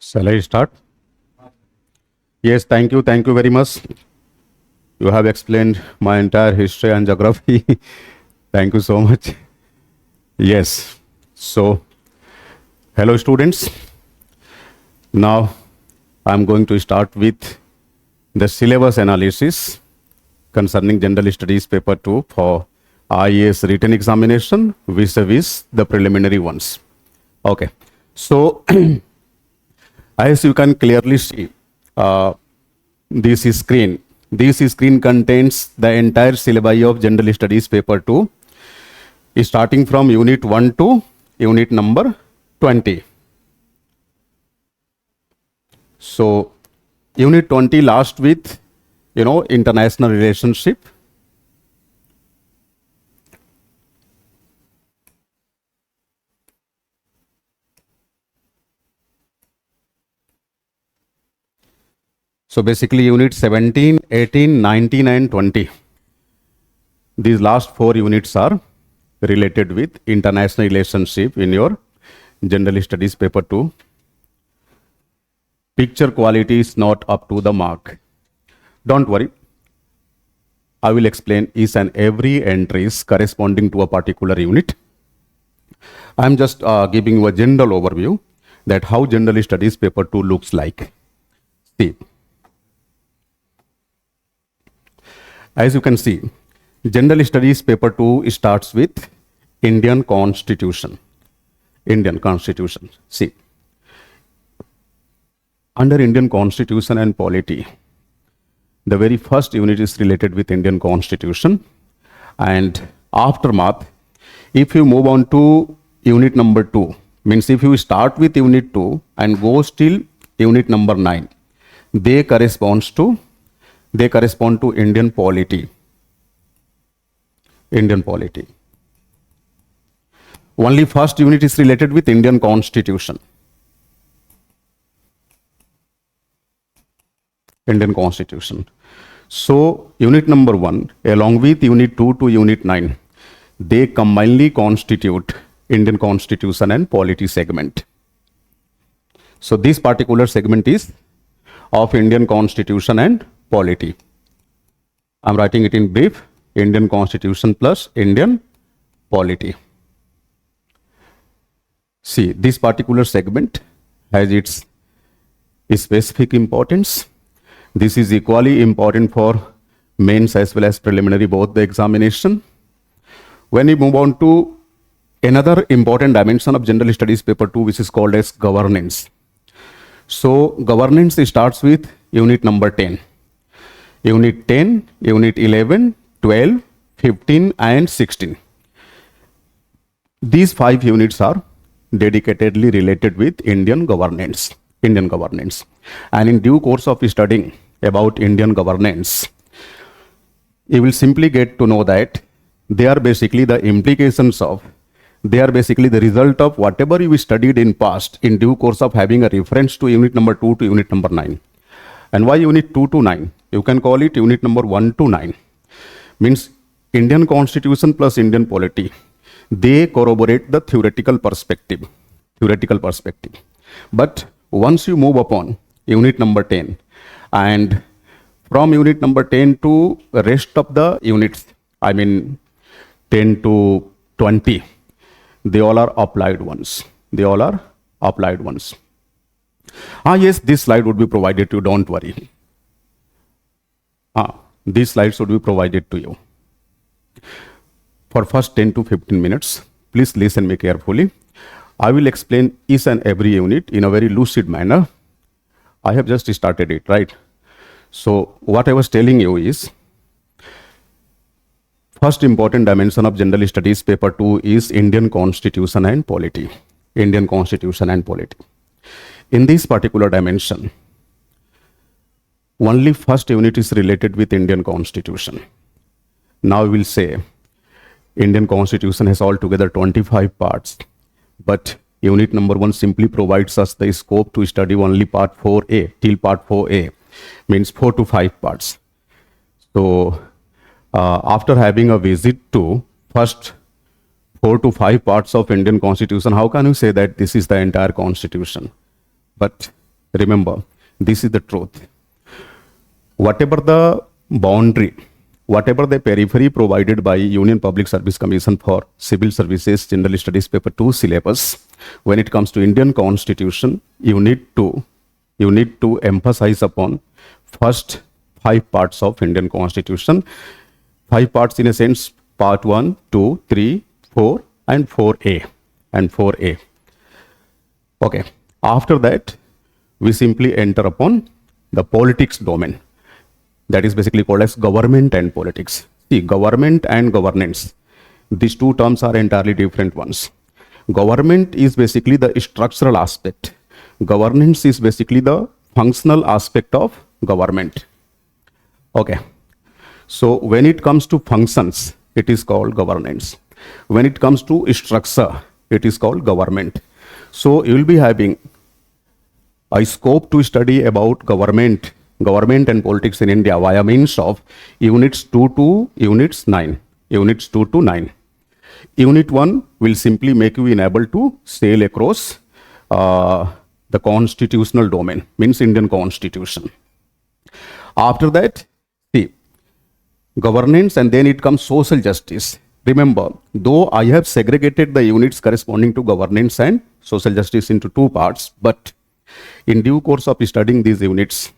Shall I start? Yes, thank you. Thank you very much. You have explained my entire history and geography. Thank you so much. Yes. So, hello students. Now, I'm going to start with the syllabus analysis concerning General Studies Paper 2 for IAS written examination vis-a-vis the preliminary ones. Okay. So, as you can clearly see, this screen contains the entire syllabi of General Studies Paper 2, starting from Unit 1 to Unit number 20. So, Unit 20 last with, international relationship. So basically Unit 17, 18, 19 and 20. These last 4 units are related with international relationship in your General Studies Paper 2. Picture quality is not up to the mark. Don't worry. I will explain each and every entries corresponding to a particular unit. I am just giving you a general overview that how General Studies Paper 2 looks like. See. As you can see, General Studies Paper 2 starts with Indian Constitution. Indian Constitution. See, under Indian Constitution and polity, the very first unit is related with Indian Constitution. And aftermath, if you move on to unit number 2, means if you start with unit 2 and go till unit number 9, they correspond to Indian polity. Indian polity. Only first unit is related with Indian Constitution. Indian Constitution. So, unit number 1 along with unit 2 to unit 9, they combinedly constitute Indian Constitution and polity segment. So, this particular segment is of Indian Constitution and polity. I'm writing it in brief, Indian Constitution plus Indian polity. See, this particular segment has its specific importance. This is equally important for mains as well as preliminary, both the examination. When we move on to another important dimension of General Studies Paper 2, which is called as governance. So, governance starts with unit number 10. Unit 10, Unit 11, 12, 15 and 16. These 5 units are dedicatedly related with Indian governance. Indian governance. And in due course of studying about Indian governance, you will simply get to know that they are basically the implications of, they are basically the result of whatever you studied in past in due course of having a reference to unit number 2 to unit number 9. And why unit 2 to 9? You can call it unit number 1 to 9. Means Indian Constitution plus Indian polity. They corroborate the theoretical perspective. Theoretical perspective. But once you move upon unit number 10, and from unit number 10 to rest of the units, I mean 10 to 20, they all are applied ones. They all are applied ones. Yes, this slide would be provided to you, don't worry. These slides would be provided to you. For first 10 to 15 minutes, please listen me carefully. I will explain each and every unit in a very lucid manner. I have just started it, right? So, what I was telling you is, first important dimension of General Studies Paper 2 is Indian Constitution and polity. Indian Constitution and polity. In this particular dimension, only first unit is related with Indian Constitution. Now we will say Indian Constitution has altogether 25 parts, but unit number 1 simply provides us the scope to study only part 4A till part 4A, means 4 to 5 parts. So after having a visit to first 4 to 5 parts of Indian Constitution, how can you say that this is the entire Constitution? But Remember, this is the truth. Whatever the boundary, whatever the periphery provided by Union Public Service Commission for Civil Services General Studies Paper 2 syllabus, when it comes to Indian Constitution, you need to emphasize upon first 5 parts of Indian Constitution. 5 parts in a sense, part 1, 2, 3, 4 and 4A and 4A. Okay. After that, we simply enter upon the politics domain. That is basically called as government and politics. See, government and governance, these two terms are entirely different ones. Government is basically the structural aspect. Governance is basically the functional aspect of government. Okay. So when it comes to functions, it is called governance. When it comes to structure, it is called government. So you will be having a scope to study about government and politics in India via means of units 2 to units 9. Units 2 to 9. Unit 1 will simply make you enable to sail across the constitutional domain, means Indian Constitution. After that, see, governance, and then it comes social justice. Remember, though I have segregated the units corresponding to governance and social justice into 2 parts, but in due course of studying these units,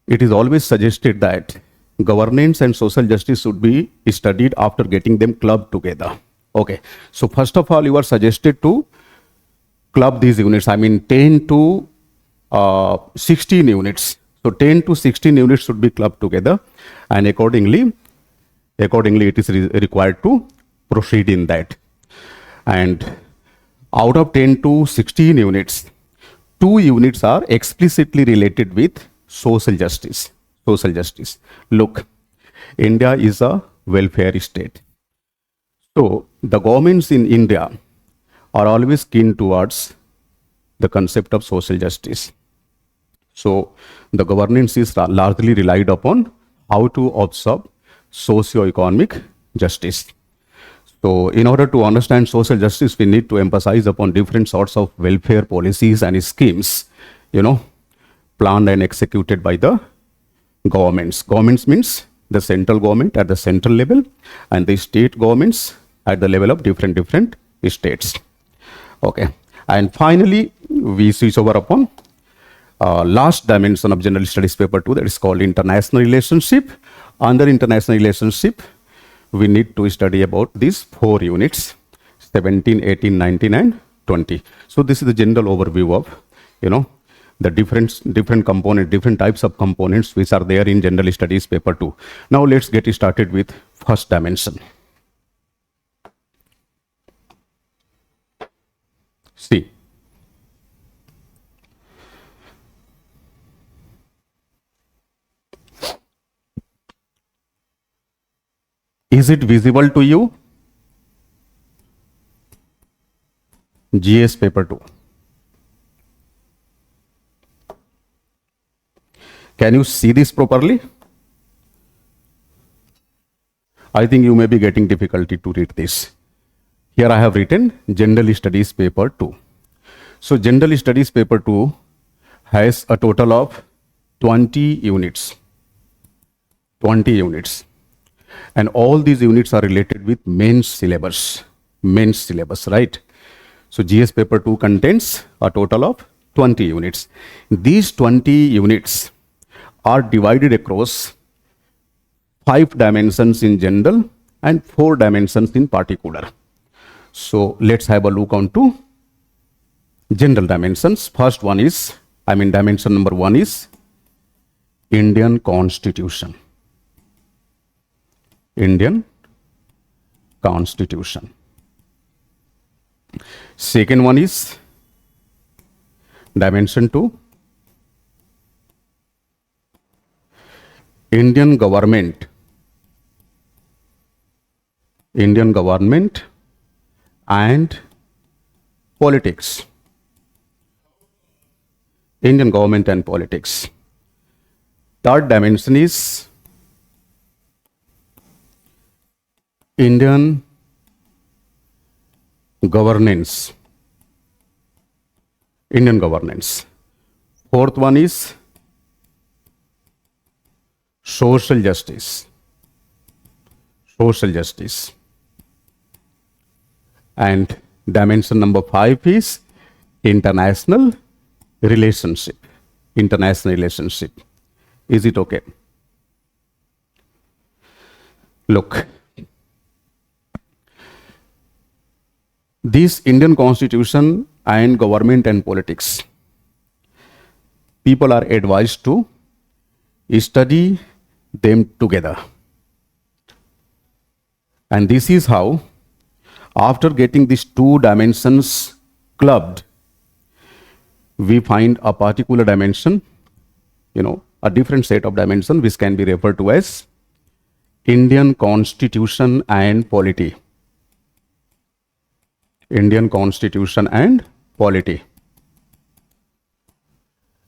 it is always suggested that governance and social justice should be studied after getting them clubbed together. Okay. So first of all, you are suggested to club these units. I mean 10 to 16 units. So 10 to 16 units should be clubbed together, and accordingly it is required to proceed in that. And out of 10 to 16 units, 2 units are explicitly related with social justice. Social justice. Look, India is a welfare state. So the governments in India are always keen towards the concept of social justice. So the governance is largely relied upon how to observe socio-economic justice. So in order to understand social justice, we need to emphasize upon different sorts of welfare policies and schemes, planned and executed by the governments. Governments means the central government at the central level and the state governments at the level of different states. Okay. And finally, we switch over upon last dimension of General Studies Paper 2, that is called international relationship. Under international relationship, we need to study about these 4 units, 17, 18, 19 and 20. So this is the general overview of, the different component, different types of components which are there in General Studies Paper 2. Now let's get started with first dimension. See, is it visible to you? GS Paper 2. Can you see this properly? I think you may be getting difficulty to read this. Here I have written General Studies Paper 2. So General Studies Paper 2 has a total of 20 units. 20 units. And all these units are related with main syllabus. Main syllabus, right? So GS Paper 2 contains a total of 20 units. These 20 units are divided across 5 dimensions in general and 4 dimensions in particular. So let's have a look on to general dimensions. First one is, dimension number 1 is Indian Constitution. Indian Constitution. Second one is dimension 2, Indian government. Indian government and politics. Indian government and politics. Third dimension is Indian governance. Indian governance. Fourth one is social justice. Social justice. And dimension number 5 is international relationship. International relationship. Is it okay? Look, this Indian Constitution and government and politics, people are advised to study them together. And this is how, after getting these two dimensions clubbed, we find a particular dimension, a different set of dimension which can be referred to as Indian Constitution and Polity. Indian Constitution and Polity.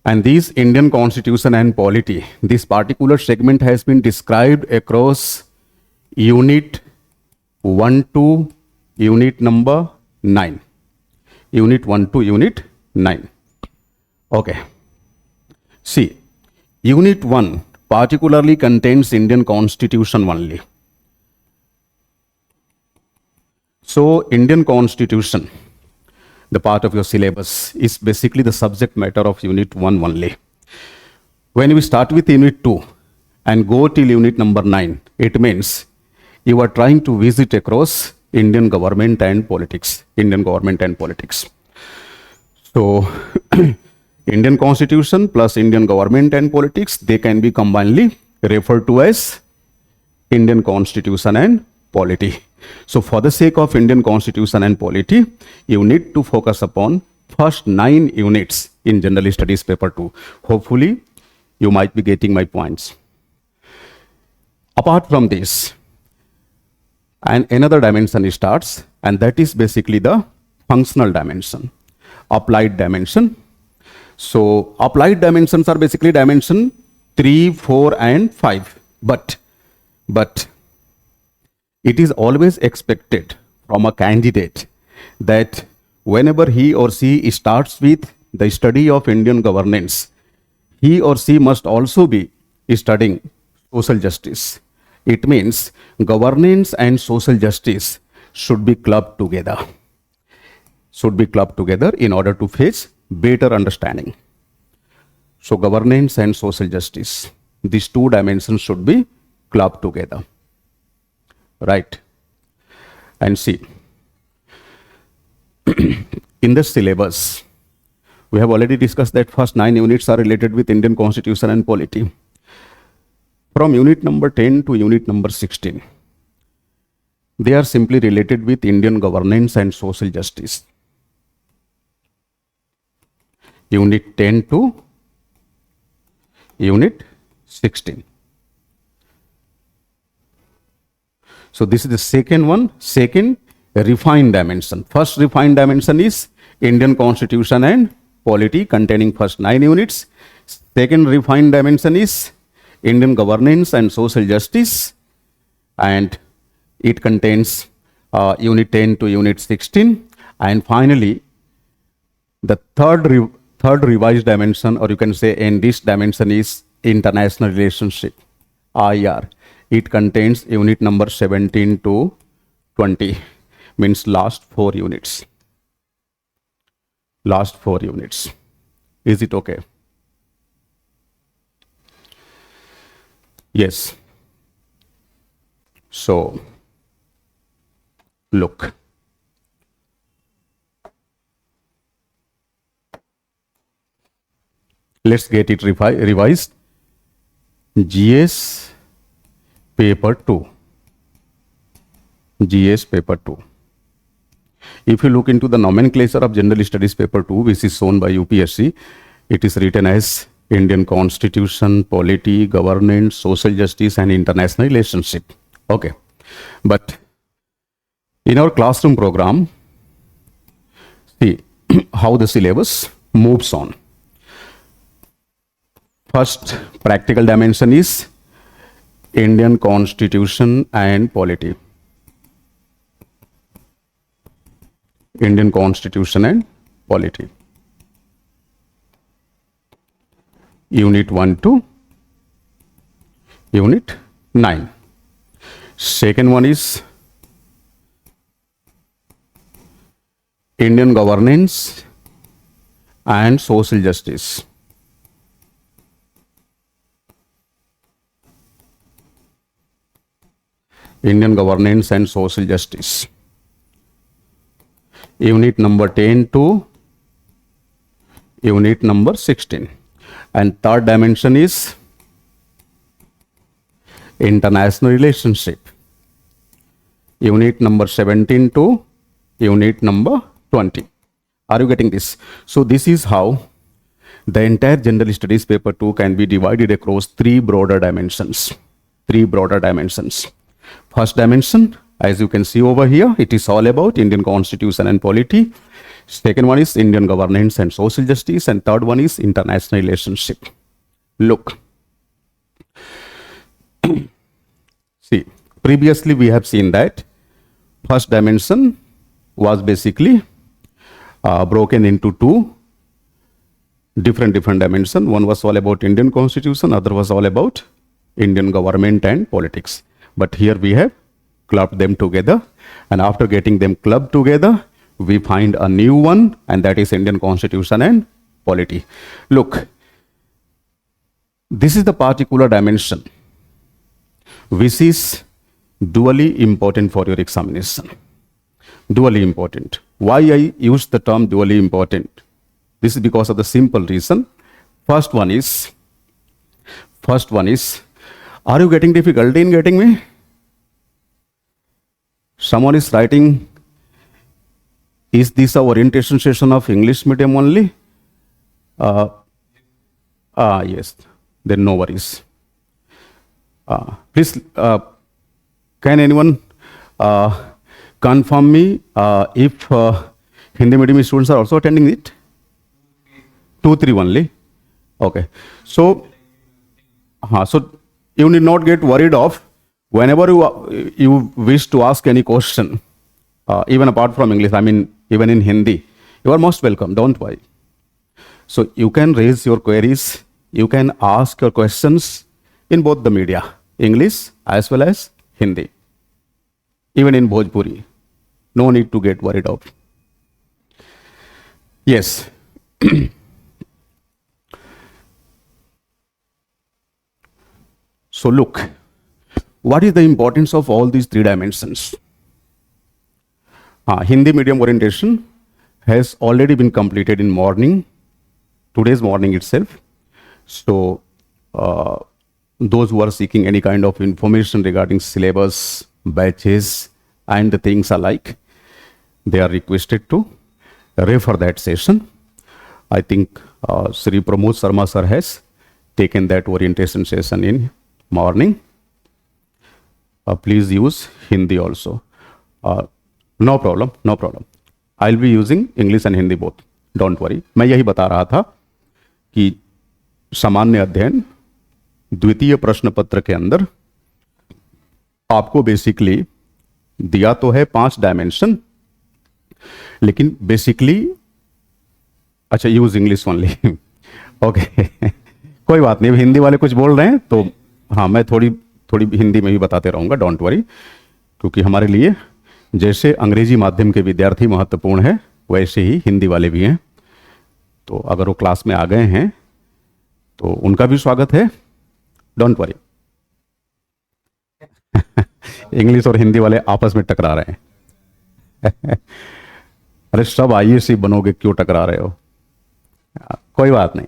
And this Indian Constitution and Polity, this particular segment has been described across Unit 1 to Unit number 9. Unit 1 to Unit 9. Okay. See, Unit 1 particularly contains Indian Constitution only. So, Indian Constitution, the part of your syllabus, is basically the subject matter of Unit 1 only. When we start with Unit 2 and go till Unit number 9, it means you are trying to visit across Indian government and politics. Indian government and politics. So, Indian Constitution plus Indian government and politics, they can be combinedly referred to as Indian Constitution and Polity. So for the sake of Indian Constitution and Polity, you need to focus upon first 9 units in General Studies Paper 2. Hopefully, you might be getting my points. Apart from this, and another dimension starts, and that is basically the functional dimension, applied dimension. So applied dimensions are basically dimension 3, 4, and 5. But it is always expected from a candidate that whenever he or she starts with the study of Indian governance, he or she must also be studying social justice. It means governance and social justice should be clubbed together. Should be clubbed together in order to fetch better understanding. So governance and social justice, these two dimensions should be clubbed together. Right? And see, in the syllabus, we have already discussed that first 9 units are related with Indian Constitution and Polity. From unit number 10 to unit number 16, they are simply related with Indian governance and social justice. Unit 10 to Unit 16. So this is the second one, second refined dimension. First refined dimension is Indian Constitution and Polity containing first 9 units. Second refined dimension is Indian governance and social justice, and it contains unit 10 to unit 16. And finally, the third revised dimension, or you can say in this dimension, is international relationship, IR. It contains unit number 17 to 20, means last 4 units. Last 4 units. Is it okay? Yes. So, look. Let's get it revised. GS paper 2. GS paper 2. If you look into the nomenclature of General Studies paper 2, which is shown by UPSC, it is written as Indian Constitution, Polity, Governance, Social Justice, and International Relationship. Okay. But in our classroom program, see how the syllabus moves on. First practical dimension is Indian Constitution and Polity. Indian Constitution and Polity. Unit 1 to Unit 9. Second one is Indian governance and social justice. Indian governance and social justice. Unit number 10 to unit number 16. And third dimension is international relationship. Unit number 17 to unit number 20. Are you getting this? So this is how the entire general studies paper 2 can be divided across three broader dimensions. First dimension, as you can see over here, it is all about Indian constitution and polity. Second one is Indian governance and social justice, and third one is international relationship. Look, see, previously we have seen that first dimension was basically broken into two different dimensions. One was all about Indian constitution, other was all about Indian government and politics. But here we have clubbed them together, and after getting them clubbed together, we find a new one, and that is Indian constitution and polity. Look, this is the particular dimension which is dually important for your examination. Dually important. Why I use the term dually important? This is because of the simple reason. First one is, are you getting difficulty in getting me? Someone is writing, is this a orientation session of English medium only? Yes, then no worries. Please, can anyone confirm me if Hindi medium students are also attending it? 2, 3 only. Okay. So you need not get worried of whenever you wish to ask any question, even apart from English, I mean, even in Hindi, you are most welcome. Don't worry. So you can raise your queries, you can ask your questions in both the media, English as well as Hindi, even in Bhojpuri. No need to get worried of. Yes. So look, what is the importance of all these three dimensions? Hindi medium orientation has already been completed in morning, today's morning itself. So those who are seeking any kind of information regarding syllabus, batches, and the things alike, they are requested to refer that session. I think Sri Pramod Sharma sir has taken that orientation session in morning. Please use Hindi also. No problem. I'll be using English and Hindi both. Don't worry. मैं यही बता रहा था कि सामान्य अध्ययन द्वितीय प्रश्न पत्र के अंदर आपको बेसिकली दिया तो है 5 डायमेंशन, लेकिन बेसिकली अच्छा यूज इंग्लिश ओनली. ओके, कोई बात नहीं. हिंदी वाले कुछ बोल रहे हैं तो हाँ, मैं थोड़ी हिंदी में भी बताते रहूँगा. डोंट वरी, क्योंकि हमारे लिए जैसे अंग्रेजी माध्यम के विद्यार्थी महत्वपूर्ण है, वैसे ही हिंदी वाले भी हैं. तो अगर वो क्लास में आ गए हैं तो उनका भी स्वागत है. Don't worry. इंग्लिश और हिंदी वाले आपस में टकरा रहे हैं. अरे सब आईएएस बनोगे, क्यों टकरा रहे हो? कोई बात नहीं.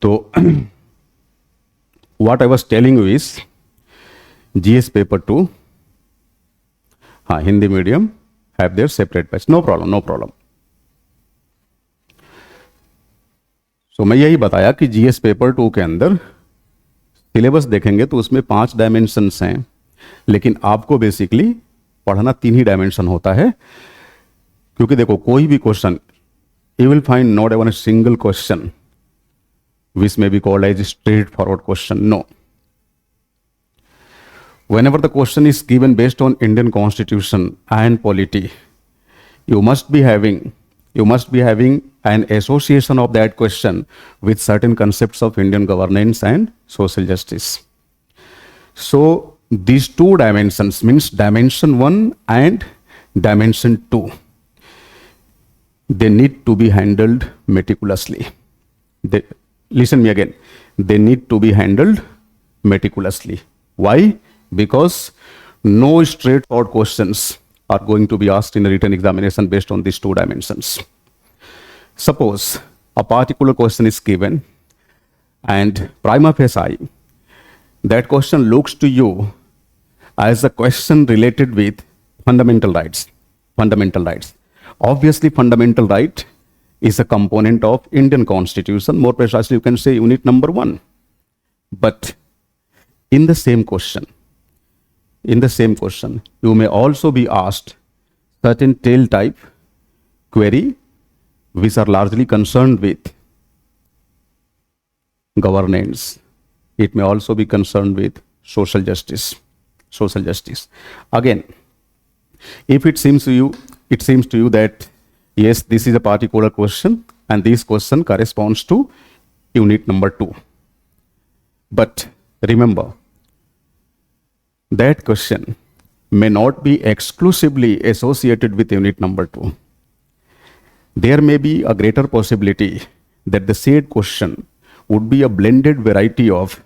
तो what I was telling you is GS paper 2, Hindi medium have their separate batch. No problem. So मैं यही बताया कि GS पेपर 2 के अंदर सिलेबस देखेंगे तो उसमें 5 डायमेंशंस हैं, लेकिन आपको बेसिकली पढ़ना 3 ही डायमेंशन होता है. क्योंकि देखो, कोई भी question you will find not even a single question which may be called as a straightforward question. No. Whenever the question is given based on Indian constitution and polity, you must be having you must be having an association of that question with certain concepts of Indian governance and social justice. So these two dimensions, means dimension 1 and dimension 2, they need to be handled meticulously. Listen me again. They need to be handled meticulously. Why? Because no straightforward questions are going to be asked in a written examination based on these two dimensions. Suppose a particular question is given and prima facie, that question looks to you as a question related with fundamental rights. Fundamental rights. Obviously, fundamental right is a component of Indian Constitution. More precisely, you can say unit number 1. But in the same question, you may also be asked certain tail type query which are largely concerned with governance. It may also be concerned with social justice. Social justice. Again, if it seems to you that yes, this is a particular question and this question corresponds to unit number 2. But remember, that question may not be exclusively associated with unit number 2. There may be a greater possibility that the said question would be a blended variety of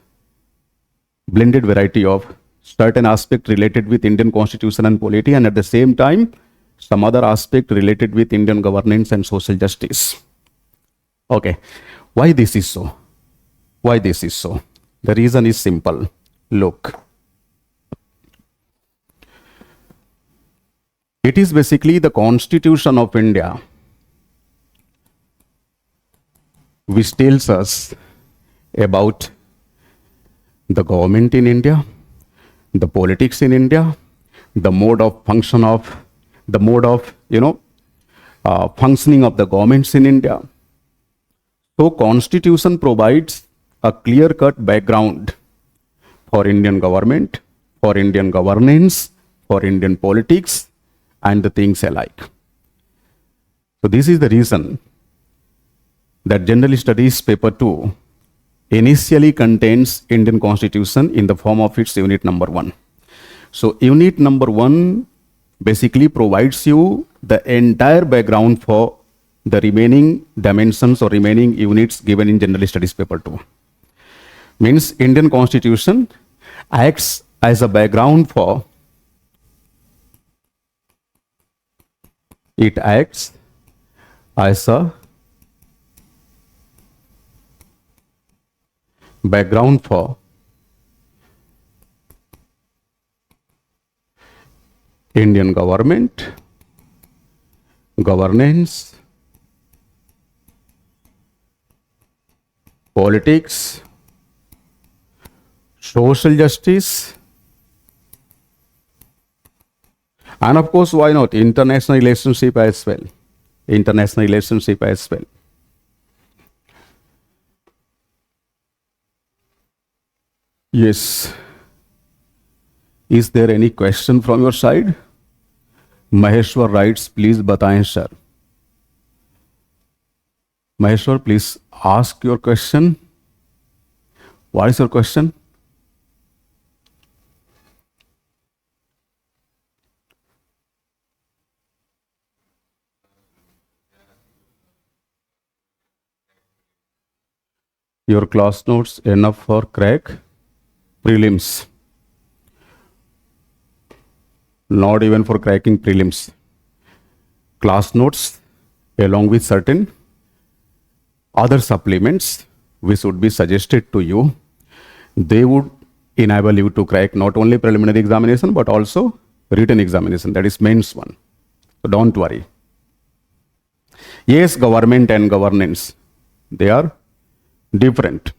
certain aspect related with Indian Constitution and polity, and at the same time some other aspect related with Indian governance and social justice. Okay, why this is so? Why this is so? The reason is simple. Look, it is basically the Constitution of India which tells us about the government in India, the politics in India, the mode of functioning of the governments in India. So Constitution provides a clear-cut background for Indian government, for Indian governance, for Indian politics, and the things alike. So this is the reason that General Studies Paper 2 initially contains Indian Constitution in the form of its unit number 1. So unit number 1 basically provides you the entire background for the remaining dimensions or remaining units given in General Studies Paper 2. Means Indian Constitution acts as a background for Indian government, governance, politics, social justice, and of course, why not, international relationship as well. International relationship as well. Yes. Is there any question from your side? Maheshwar writes, please bataएं sir. Maheshwar, please ask your question. What is your question? Your class notes enough for crack prelims? Not even for cracking prelims. Class notes along with certain other supplements which would be suggested to you, they would enable you to crack not only preliminary examination but also written examination, that is mains one. So don't worry. Yes, government and governance, they are different.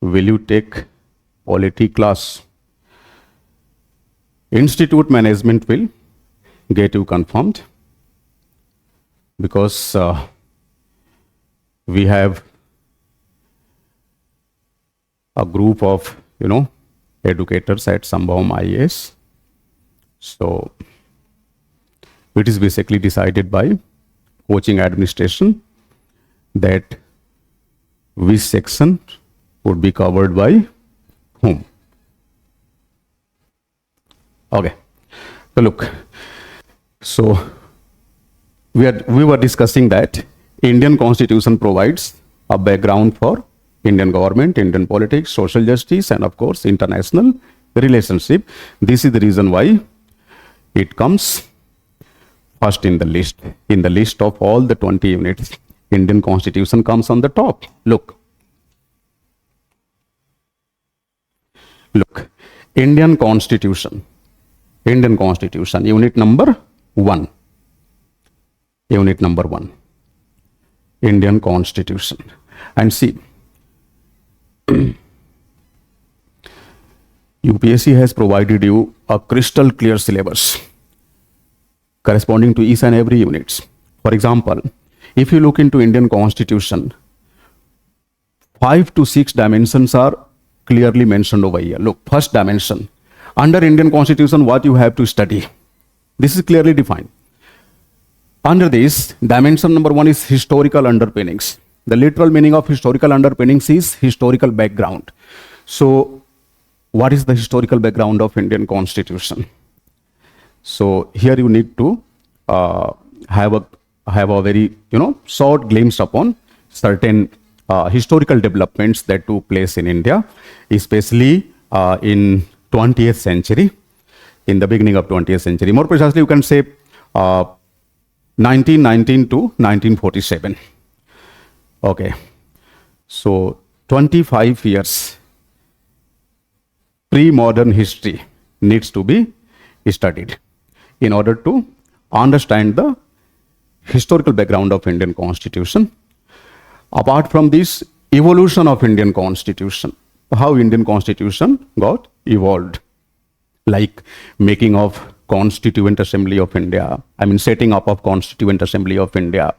Will you take polity class? Institute management will get you confirmed, because we have a group of, educators at Sambhavam IAS. So it is basically decided by coaching administration that which section would be covered by whom. Okay. So look, so we were discussing that Indian Constitution provides a background for Indian government, Indian politics, social justice, and of course international relationship. This is the reason why it comes first in the list. In the list of all the 20 units, Indian Constitution comes on the top. Look, Indian Constitution, unit number 1. Unit number 1, Indian Constitution. And see, UPSC has provided you a crystal clear syllabus corresponding to each and every unit. For example, if you look into Indian Constitution, 5 to 6 dimensions are clearly mentioned over here. Look, first dimension, under Indian Constitution, what you have to study. This is clearly defined. Under this, dimension number 1 is historical underpinnings. The literal meaning of historical underpinnings is historical background. So, what is the historical background of Indian Constitution? So, here you need to have a very, short glimpse upon certain historical developments that took place in India, especially in 20th century, in the beginning of 20th century. More precisely, you can say 1919 to 1947. Okay. So 25 years pre-modern history needs to be studied in order to understand the historical background of Indian Constitution. Apart from this, evolution of Indian Constitution, how Indian Constitution got evolved, like making of Constituent Assembly of India, setting up of Constituent Assembly of India,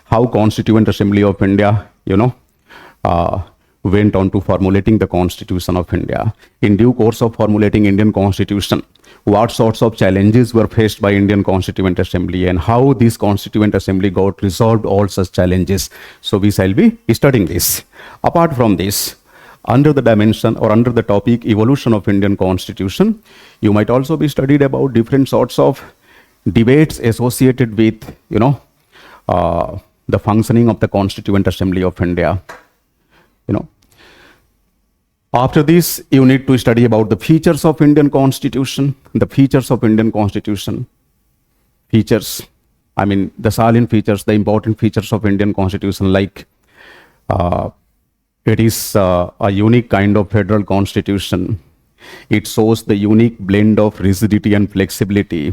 how Constituent Assembly of India, went on to formulating the Constitution of India. In due course of formulating Indian Constitution, what sorts of challenges were faced by Indian Constituent Assembly and how this Constituent Assembly got resolved all such challenges. So we shall be studying this. Apart from this, under the dimension or under the topic evolution of Indian Constitution, you might also be studied about different sorts of debates associated with, the functioning of the Constituent Assembly of India. After this, you need to study about the features of Indian Constitution, the features of Indian Constitution. Features, the salient features, the important features of Indian Constitution, like it is a unique kind of federal constitution. It shows the unique blend of rigidity and flexibility.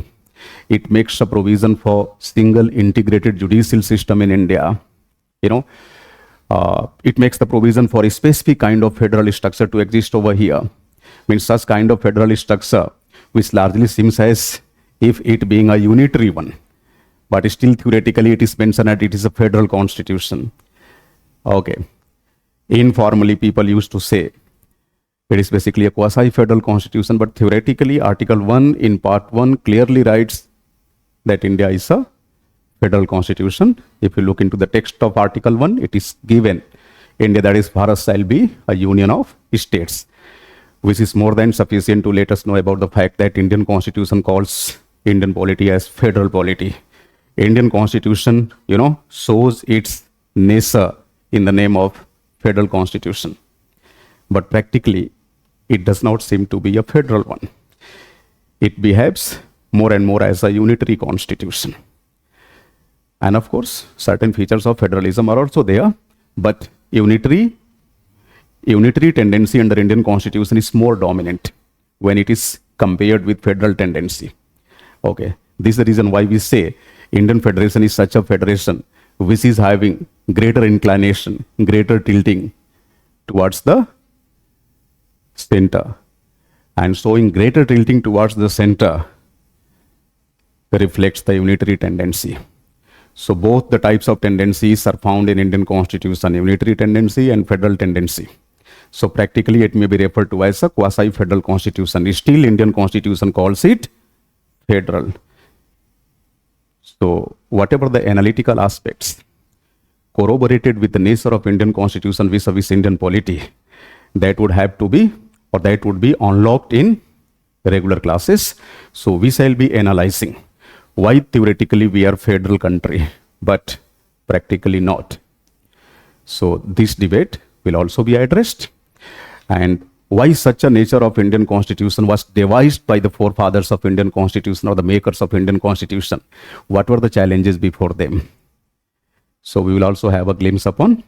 It makes a provision for single integrated judicial system in India. It makes the provision for a specific kind of federal structure to exist over here. Such kind of federal structure, which largely seems as if it being a unitary one, but still theoretically it is mentioned that it is a federal constitution. Okay. Informally, people used to say it is basically a quasi-federal constitution, but theoretically, Article 1 in Part 1 clearly writes that India is a federal constitution. If you look into the text of Article 1, it is given India, that is Bharat, shall be a union of states, which is more than sufficient to let us know about the fact that Indian Constitution calls Indian polity as federal polity. Indian Constitution, shows its nature in the name of federal constitution, but practically it does not seem to be a federal one. It behaves more and more as a unitary constitution. And of course, certain features of federalism are also there, but unitary tendency under Indian Constitution is more dominant when it is compared with federal tendency. Okay, this is the reason why we say Indian Federation is such a federation which is having greater inclination, greater tilting towards the center, and showing greater tilting towards the center reflects the unitary tendency. So both the types of tendencies are found in Indian Constitution, unitary tendency and federal tendency. So practically it may be referred to as a quasi-federal constitution. Still Indian constitution calls it federal. So whatever the analytical aspects corroborated with the nature of Indian constitution vis-a-vis Indian polity, that would have to be, or that would be unlocked in regular classes. So we shall be analyzing why theoretically we are federal country, but practically not. So this debate will also be addressed, and why such a nature of Indian constitution was devised by the forefathers of Indian constitution or the makers of Indian constitution. What were the challenges before them? So we will also have a glimpse upon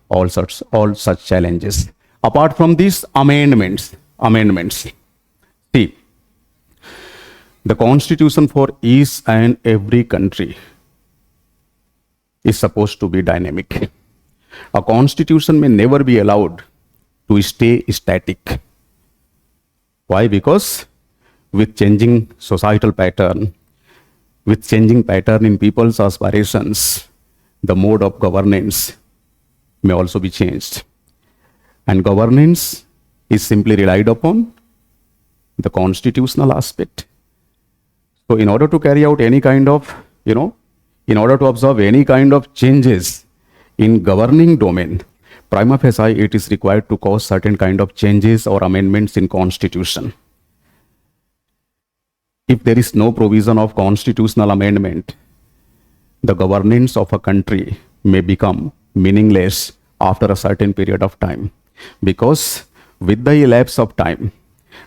all such challenges. Apart from these amendments, see, the constitution for each and every country is supposed to be dynamic. A constitution may never be allowed to stay static. Why? Because with changing societal pattern, with changing pattern in people's aspirations, the mode of governance may also be changed. And governance is simply relied upon the constitutional aspect. So in order to carry out any kind of, in order to observe any kind of changes in governing domain, prima facie it is required to cause certain kind of changes or amendments in constitution. If there is no provision of constitutional amendment, the governance of a country may become meaningless after a certain period of time, because with the elapse of time,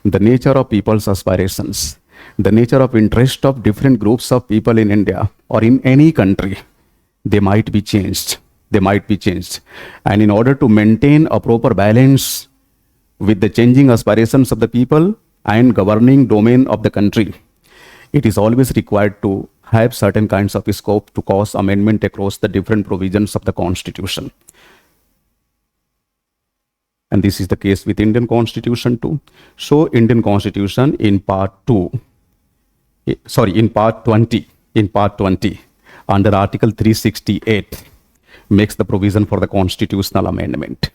the nature of people's aspirations, the nature of interest of different groups of people in India or in any country, they might be changed. And in order to maintain a proper balance with the changing aspirations of the people and governing domain of the country, it is always required to have certain kinds of scope to cause amendment across the different provisions of the constitution. And this is the case with Indian constitution too. So Indian constitution in part 20, under Article 368, makes the provision for the constitutional amendment.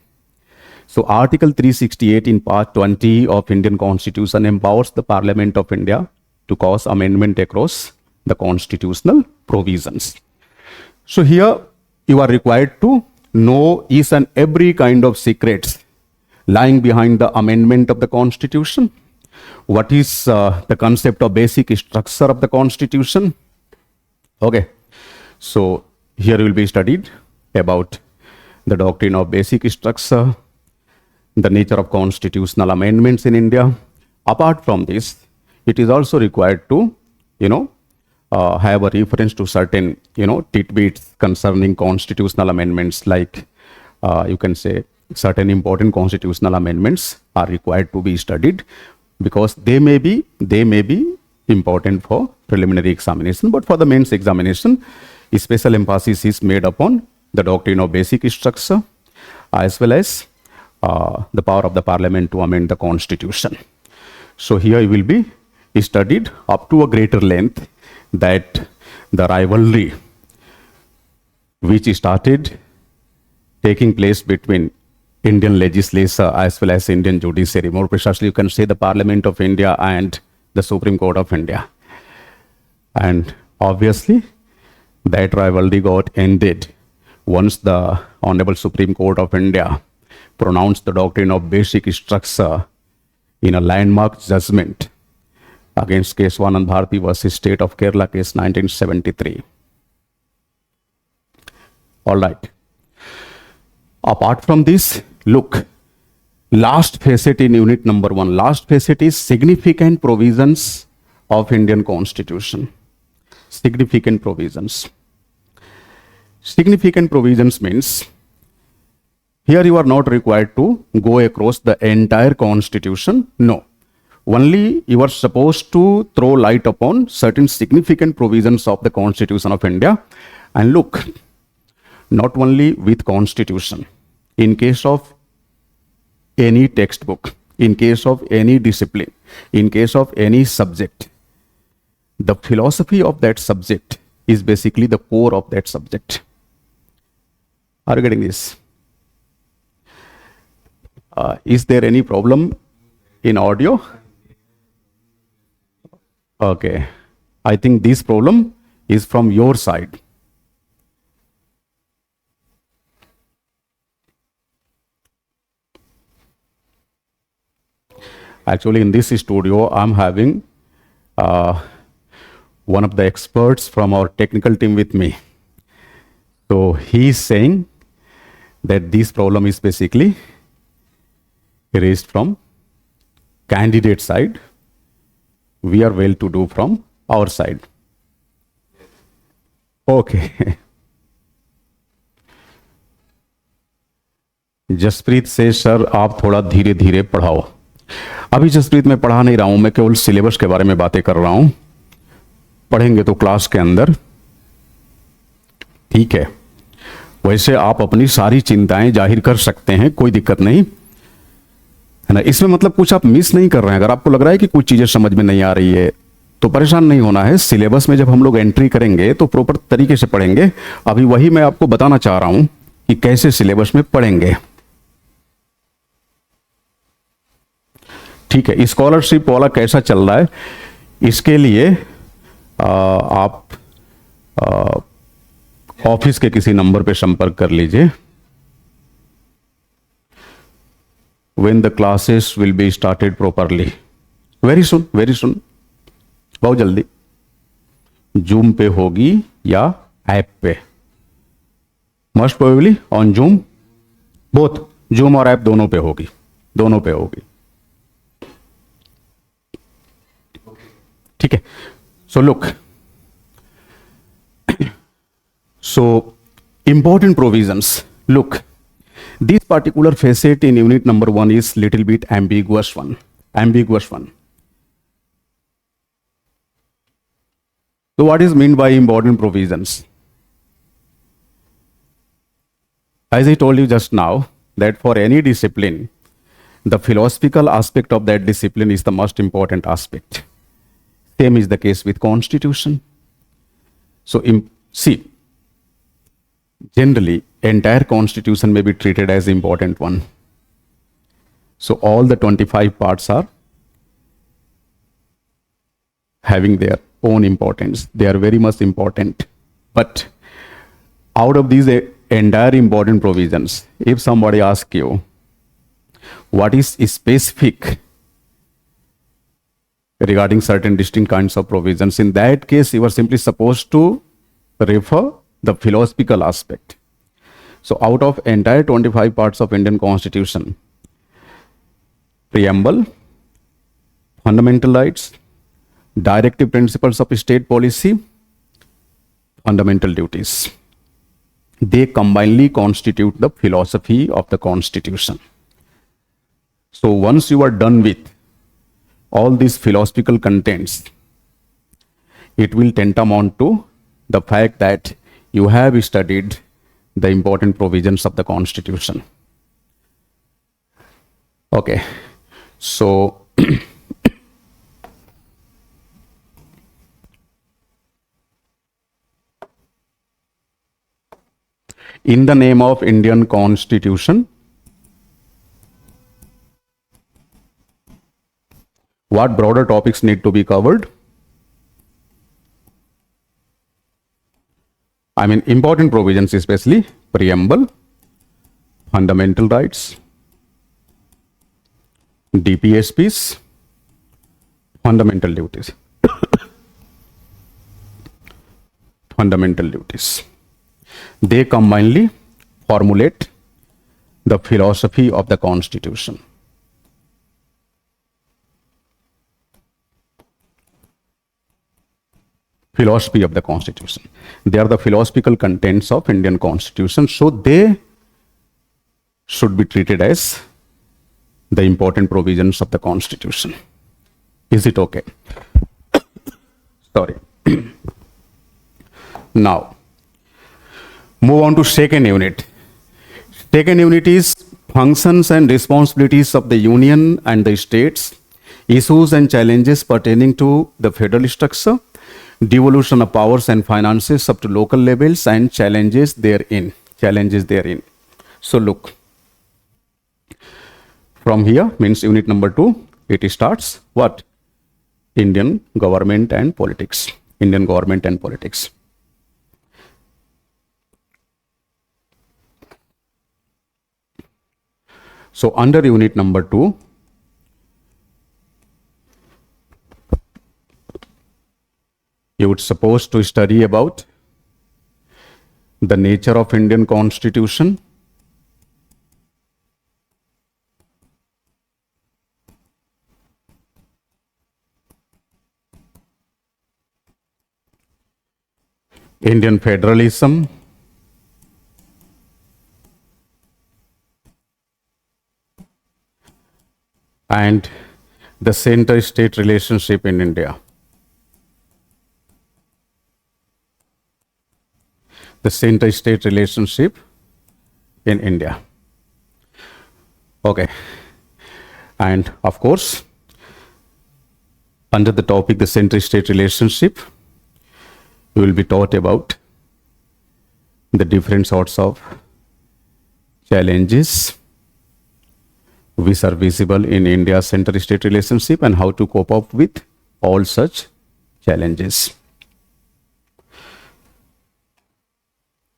So Article 368 in part 20 of Indian constitution empowers the Parliament of India to cause amendment across the constitutional provisions. So here you are required to know each and every kind of secrets lying behind the amendment of the constitution. What is the concept of basic structure of the constitution? Okay, so here will be studied about the doctrine of basic structure, the nature of constitutional amendments in India. Apart from this, it is also required to, have a reference to certain, tidbits concerning constitutional amendments, like you can say certain important constitutional amendments are required to be studied, because they may be important for preliminary examination, but for the mains examination, a special emphasis is made upon the doctrine of basic structure, as well as the power of the Parliament to amend the constitution. So here it will be studied up to a greater length that the rivalry which started taking place between Indian legislature as well as Indian judiciary, more precisely you can say the Parliament of India and the Supreme Court of India. And obviously that rivalry got ended once the Honorable Supreme Court of India pronounced the doctrine of basic structure in a landmark judgment against case Anand Bharti versus State of Kerala, case 1973. All right. Apart from this, look, last facet in unit number 1. Last facet is significant provisions of Indian Constitution. Significant provisions. Significant provisions means here you are not required to go across the entire Constitution. No. Only you are supposed to throw light upon certain significant provisions of the Constitution of India. And look, not only with Constitution, in case of any textbook, in case of any discipline, in case of any subject, the philosophy of that subject is basically the core of that subject. Are you getting this? Is there any problem in audio? Okay. I think this problem is from your side. Actually, in this studio, I'm having one of the experts from our technical team with me. So he is saying that this problem is basically raised from candidate side. We are well to do from our side. Okay. Jaspreet से sir आप थोड़ा धीरे धीरे पढ़ाओ. अभी जसप्रीत मैं पढ़ा नहीं रहा हूं, मैं केवल सिलेबस के बारे में बातें कर रहा हूं. पढ़ेंगे तो क्लास के अंदर, ठीक है. वैसे आप अपनी सारी चिंताएं जाहिर कर सकते हैं, कोई दिक्कत नहीं है ना. इसमें मतलब कुछ आप मिस नहीं कर रहे हैं. अगर आपको लग रहा है कि कुछ चीजें समझ में नहीं आ रही है तो परेशान नहीं होना है. सिलेबस में जब हम लोग एंट्री करेंगे तो प्रॉपर तरीके से पढ़ेंगे. अभी वही मैं आपको बताना चाह रहा हूं कि कैसे सिलेबस में पढ़ेंगे. ठीक है. स्कॉलरशिप वाला कैसा चल रहा है, इसके लिए आप ऑफिस के किसी नंबर पे संपर्क कर लीजिए. When the classes will be started properly? Very soon, very soon. बहुत जल्दी. जूम पे होगी या ऐप पे? Most probably on Zoom. Both zoom और ऐप दोनों पे होगी, दोनों पे होगी. ठीक है. So look. So important provisions. Look. This particular facet in unit number 1 is little bit ambiguous one. Ambiguous one. So what is meant by important provisions? As I told you just now, that for any discipline, the philosophical aspect of that discipline is the most important aspect. Same is the case with constitution. So see, generally, entire constitution may be treated as important one. So all the 25 parts are having their own importance. They are very much important. But out of these entire important provisions, if somebody asks you what is specific regarding certain distinct kinds of provisions, in that case you are simply supposed to refer the philosophical aspect. So out of entire 25 parts of Indian Constitution, preamble, fundamental rights, directive principles of state policy, fundamental duties, they combinedly constitute the philosophy of the Constitution. So once you are done with all these philosophical contents, it will tantamount to the fact that you have studied the important provisions of the Constitution. Okay, so in the name of Indian Constitution, what broader topics need to be covered? I mean, important provisions, especially preamble, fundamental rights, DPSPs, fundamental duties. Fundamental duties. They combinedly formulate the philosophy of the Constitution. Philosophy of the Constitution. They are the philosophical contents of Indian Constitution, so they should be treated as the important provisions of the Constitution. Is it okay? Sorry. Now, move on to second unit. Second unit is functions and responsibilities of the Union and the states, issues and challenges pertaining to the federal structure, devolution of powers and finances up to local levels, and challenges therein. So look, From here means unit number 2, it starts what? Indian government and politics. Indian government and politics. So under unit number 2, you would supposed to study about the nature of Indian Constitution, Indian federalism, and the center-state relationship in India. The center-state relationship in India. Okay. And of course, under the topic, the center-state relationship, you will be taught about the different sorts of challenges which are visible in India's center-state relationship and how to cope up with all such challenges.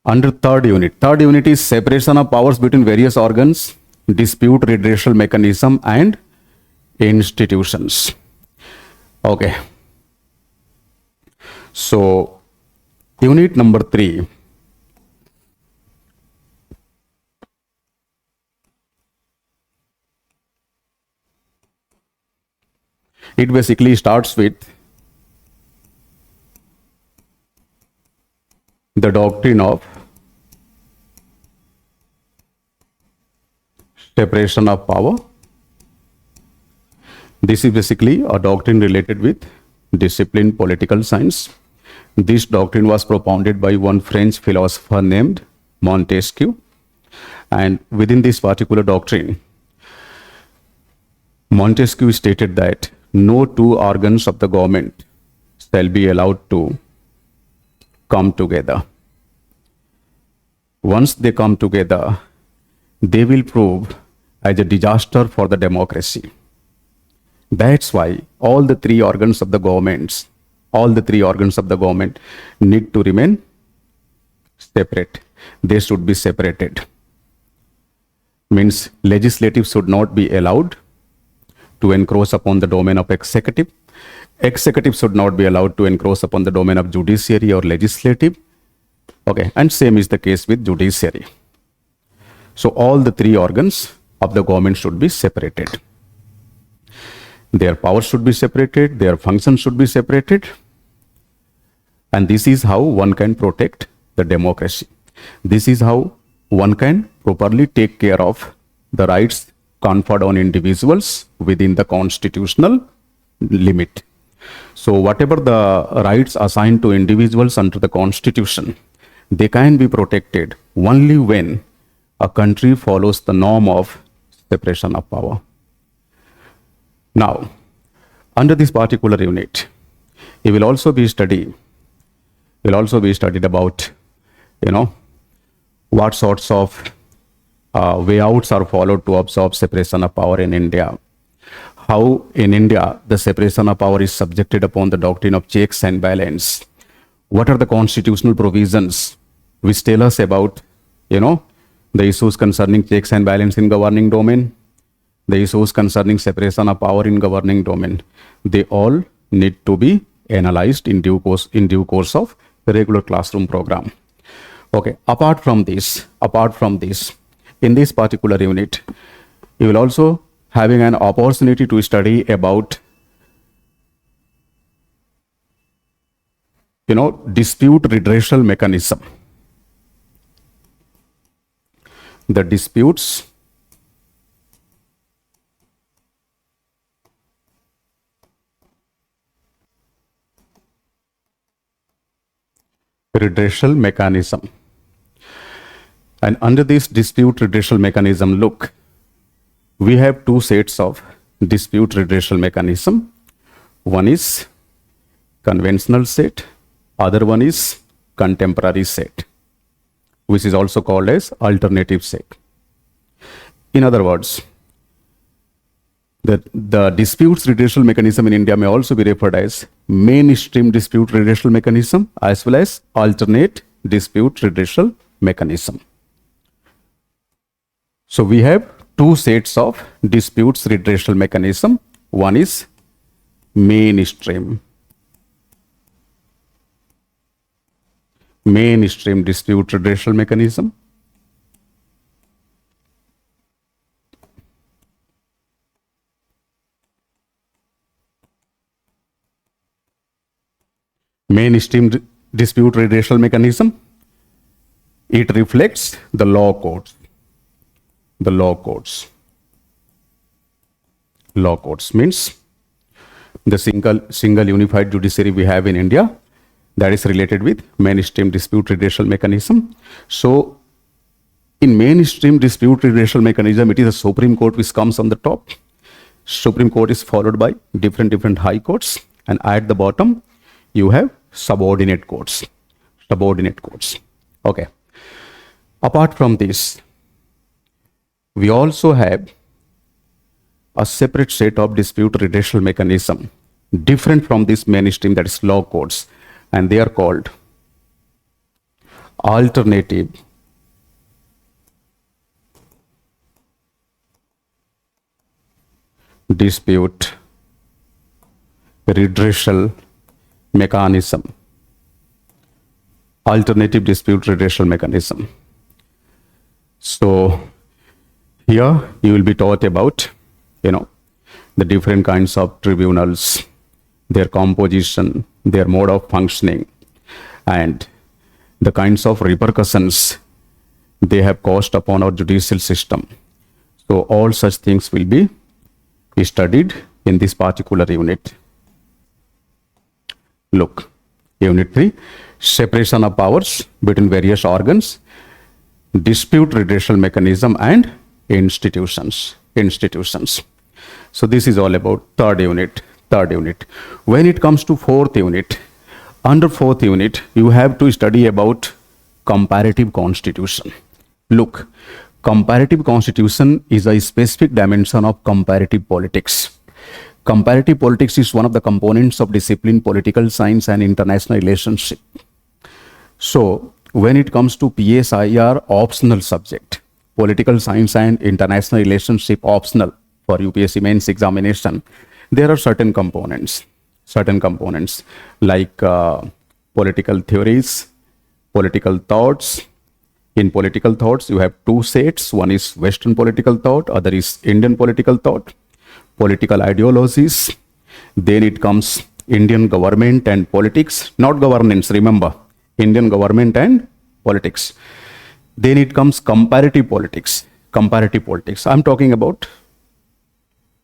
Under third unit is separation of powers between various organs, dispute redressal mechanism and institutions. Okay. So, unit number 3. It basically starts with the doctrine of separation of power. This is basically a doctrine related with discipline political science. This doctrine was propounded by one French philosopher named Montesquieu. And within this particular doctrine, Montesquieu stated that no two organs of the government shall be allowed to come together. Once they come together, they will prove as a disaster for the democracy. That's why all the three organs of the government need to remain separate. They should be separated. Means legislative should not be allowed to encroach upon the domain of executive. Executive should not be allowed to encroach upon the domain of judiciary or legislative. Okay, and same is the case with judiciary. So all the three organs of the government should be separated. Their powers should be separated, their functions should be separated. And this is how one can protect the democracy. This is how one can properly take care of the rights conferred on individuals within the constitutional limit. So whatever the rights assigned to individuals under the constitution, they can be protected only when a country follows the norm of separation of power. Now, under this particular unit, it will also be studied about, what sorts of way outs are followed to absorb separation of power in India. How in India the separation of power is subjected upon the doctrine of checks and balance. What are the constitutional provisions which tell us about, the issues concerning checks and balance in governing domain, the issues concerning separation of power in governing domain. They all need to be analyzed in due course of the regular classroom program. Okay, apart from this, in this particular unit, you will also having an opportunity to study about, dispute redressal mechanism. The disputes redressal mechanism. And under this dispute redressal mechanism, look, we have two sets of dispute redressal mechanism. One is conventional set, other one is contemporary set, which is also called as alternative set. In other words, The disputes redressal mechanism in India may also be referred as mainstream dispute redressal mechanism as well as alternate dispute redressal mechanism. So we have two sets of disputes redressal mechanism. One is mainstream dispute redressal mechanism. Mainstream dispute redressal mechanism, it reflects the law codes. The law codes means the single unified judiciary we have in India, that is related with mainstream dispute redressal mechanism. So in mainstream dispute redressal mechanism, it is the Supreme Court which comes on the top. Supreme Court is followed by different high courts, and at the bottom you have subordinate courts. Okay. Apart from this, we also have a separate set of dispute redressal mechanism different from this mainstream, that is law courts, and they are called alternative dispute redressal mechanism. Alternative dispute redressal mechanism. So here you will be taught about, the different kinds of tribunals, their composition, their mode of functioning, and the kinds of repercussions they have caused upon our judicial system. So all such things will be studied in this particular unit. Look, Unit 3, separation of powers between various organs, dispute redressal mechanism, and institutions. So this is all about third unit. When it comes to fourth unit, under fourth unit, you have to study about comparative constitution. Look, comparative constitution is a specific dimension of comparative politics. Comparative politics is one of the components of discipline, political science, and international relationship. So when it comes to PSIR optional subject, political science and international relationship optional for UPSC mains examination, there are certain components like political theories, political thoughts. In political thoughts, you have two sets. One is Western political thought, other is Indian political thought. Political ideologies. Then it comes Indian government and politics, not governance, remember, Indian government and politics. Then it comes comparative politics. I'm talking about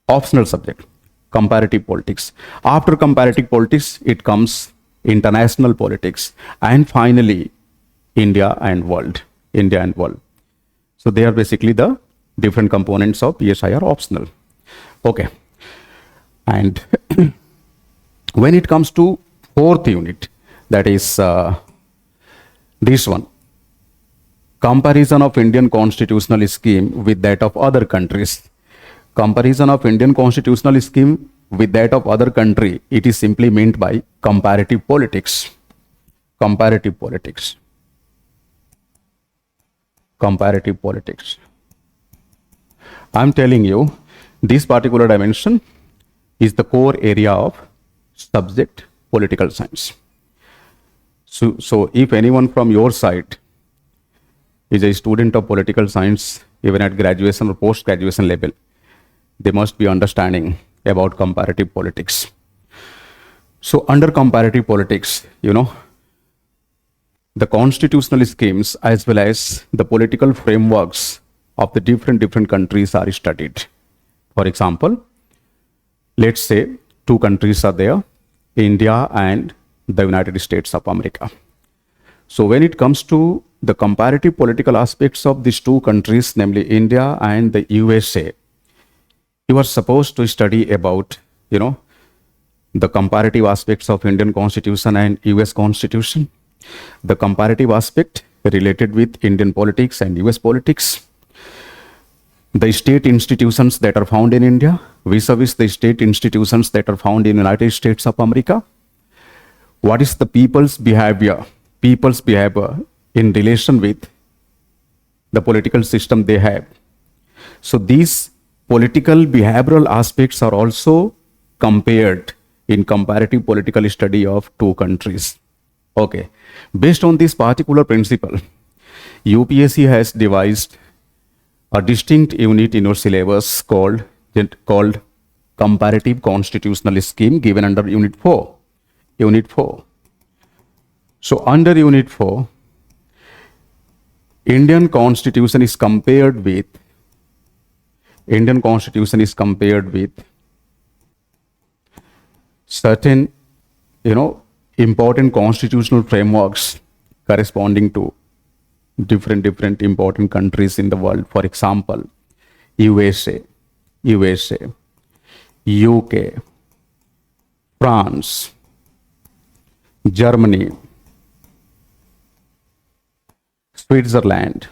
optional subject, comparative politics. After comparative politics, it comes international politics, and finally India and world. So they are basically the different components of PSIR optional. Okay. And when it comes to fourth unit, that is this one, comparison of Indian constitutional scheme with that of other countries. Comparison of Indian constitutional scheme with that of other country, it is simply meant by comparative politics. Comparative politics. I'm telling you, this particular dimension is the core area of subject political science. So if anyone from your side is a student of political science, even at graduation or post-graduation level, they must be understanding about comparative politics. So under comparative politics, the constitutional schemes as well as the political frameworks of the different countries are studied. For example, let's say two countries are there, India and the United States of America. So when it comes to the comparative political aspects of these two countries, namely India and the USA, you are supposed to study about, the comparative aspects of Indian Constitution and US Constitution, the comparative aspect related with Indian politics and US politics, the state institutions that are found in India vis-a-vis the state institutions that are found in United States of America. What is the people's behavior in relation with the political system they have. So these political behavioral aspects are also compared in comparative political study of two countries. Okay. Based on this particular principle, UPSC has devised a distinct unit in your syllabus called comparative constitutional scheme, given under unit 4. So under unit 4, Indian constitution is compared with certain, important constitutional frameworks corresponding to different important countries in the world. For example, USA, UK, France, Germany, Switzerland,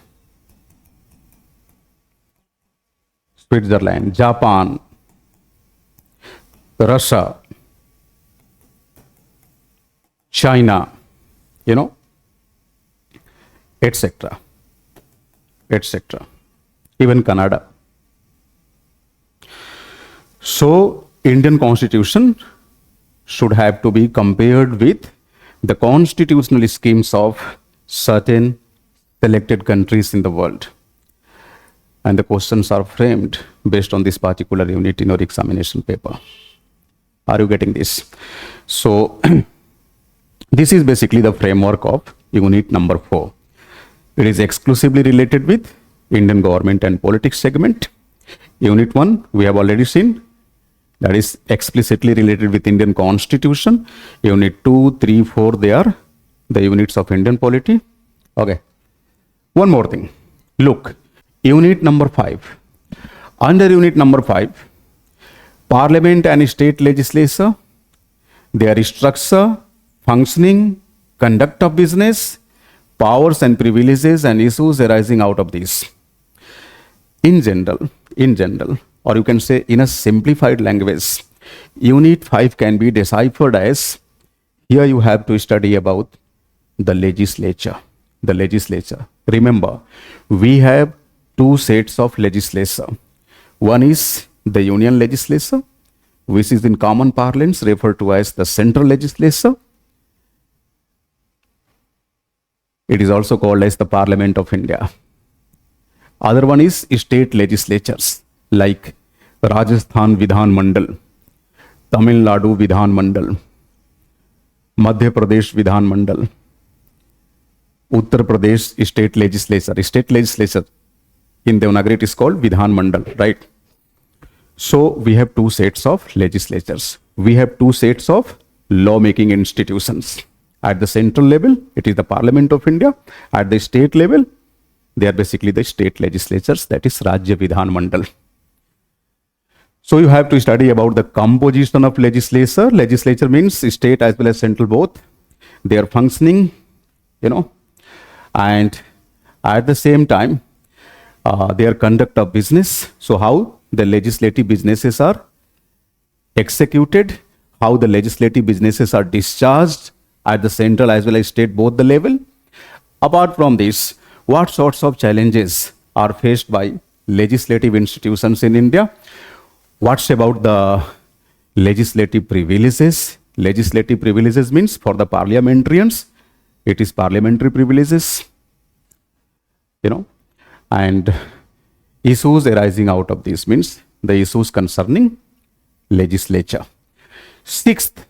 Japan, Russia, China, etc. Even Canada. So Indian constitution should have to be compared with the constitutional schemes of certain selected countries in the world. And the questions are framed based on this particular unit in your examination paper. Are you getting this? So this is basically the framework of unit number 4. It is exclusively related with Indian government and politics segment. Unit 1, we have already seen. That is explicitly related with Indian constitution. Unit 2, 3, 4, they are the units of Indian polity. Okay. One more thing. Look, unit number 5. Under unit number 5, Parliament and state legislature, their structure, functioning, conduct of business, powers and privileges and issues arising out of these. In general, or you can say in a simplified language, unit 5 can be deciphered as, here you have to study about the legislature. Remember, we have two sets of legislature. One is the union legislature, which is in common parlance referred to as the central legislature. It is also called as the Parliament of India. Other one is state legislatures like Rajasthan Vidhan Mandal, Tamil Nadu Vidhan Mandal, Madhya Pradesh Vidhan Mandal, Uttar Pradesh state legislature. State legislature in Devanagari is called Vidhan Mandal, right? So we have two sets of legislatures. We have two sets of law-making institutions. At the central level, it is the Parliament of India. At the state level, they are basically the state legislatures, that is Rajya Vidhan Mandal. So you have to study about the composition of legislature. Legislature means state as well as central both. They are functioning, and at the same time, their conduct of business. So how the legislative businesses are executed, how the legislative businesses are discharged at the central as well as state both the level. Apart from this, what sorts of challenges are faced by legislative institutions in India? What's about the legislative privileges? Legislative privileges means for the parliamentarians, it is parliamentary privileges, and issues arising out of this means the issues concerning legislature. Sixth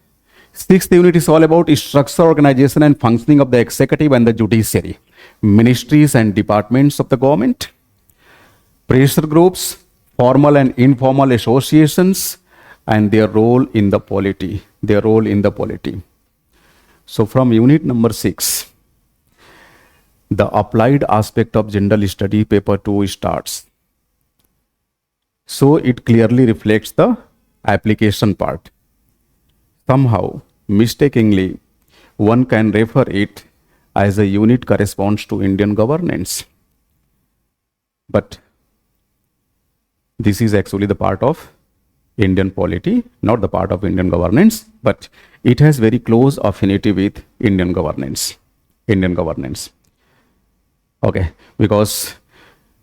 unit is all about structure, organization and functioning of the executive and the judiciary, ministries and departments of the government, pressure groups, formal and informal associations, and their role in the polity. So from unit number 6, the applied aspect of general study paper 2 starts. So it clearly reflects the application part. Somehow, mistakenly, one can refer it as a unit corresponds to Indian governance. But This is actually the part of Indian polity, not the part of Indian governance, but it has very close affinity with Indian governance. Indian governance. Okay, because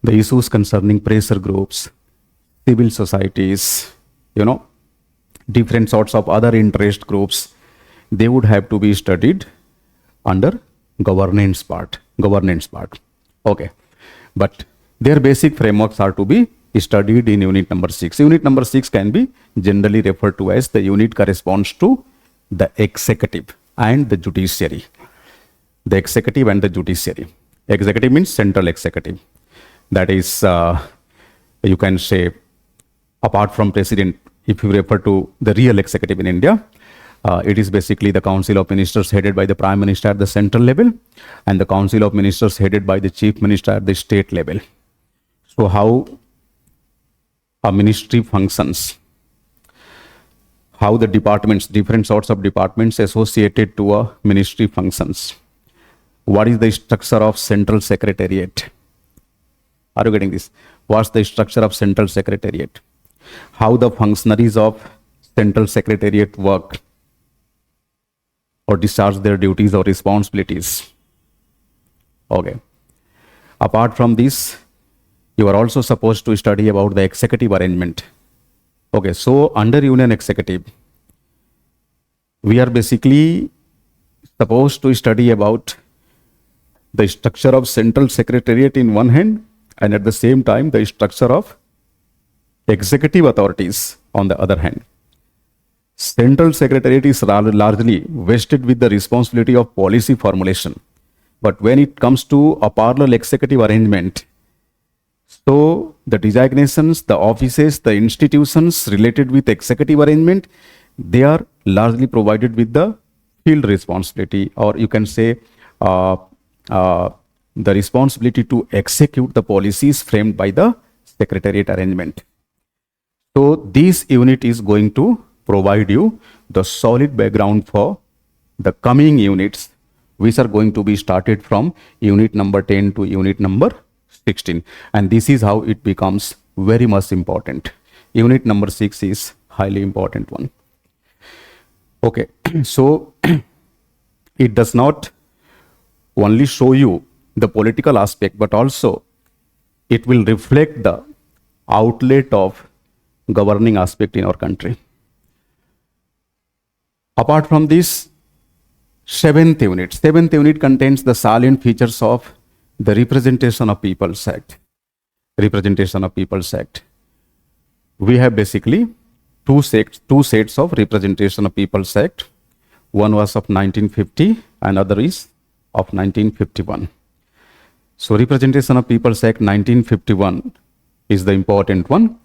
the issues concerning pressure groups, civil societies, different sorts of other interest groups, they would have to be studied under governance part. Okay, but their basic frameworks are to be studied in unit number 6. Unit number 6 can be generally referred to as the unit corresponds to the executive and the judiciary. The executive and the judiciary. Executive means central executive. That is, you can say, apart from president, if you refer to the real executive in India, it is basically the Council of Ministers headed by the Prime Minister at the central level and the Council of Ministers headed by the Chief Minister at the state level. So how a ministry functions, how the departments, different sorts of departments associated to a ministry functions. What is the structure of central secretariat? Are you getting this? What's the structure of central secretariat? How the functionaries of central secretariat work or discharge their duties or responsibilities. Okay. Apart from this, you are also supposed to study about the executive arrangement. Okay, so under Union Executive, we are basically supposed to study about the structure of central secretariat in one hand and at the same time the structure of executive authorities on the other hand. Central secretariat is largely vested with the responsibility of policy formulation. But when it comes to a parallel executive arrangement, so the designations, the offices, the institutions related with executive arrangement, they are largely provided with the field responsibility, or you can say the responsibility to execute the policies framed by the secretariat arrangement. So this unit is going to provide you the solid background for the coming units, which are going to be started from unit number 10 to unit number 16. And this is how it becomes very much important. Unit number 6 is highly important one. Okay, so it does not only show you the political aspect, but also it will reflect the outlet of governing aspect in our country. Apart from this, seventh unit contains the salient features of the Representation of People's Act. Representation of People's Act. We have basically two sets of Representation of People's Act. One was of 1950 and other is of 1951. So Representation of People's Act 1951 is the important one.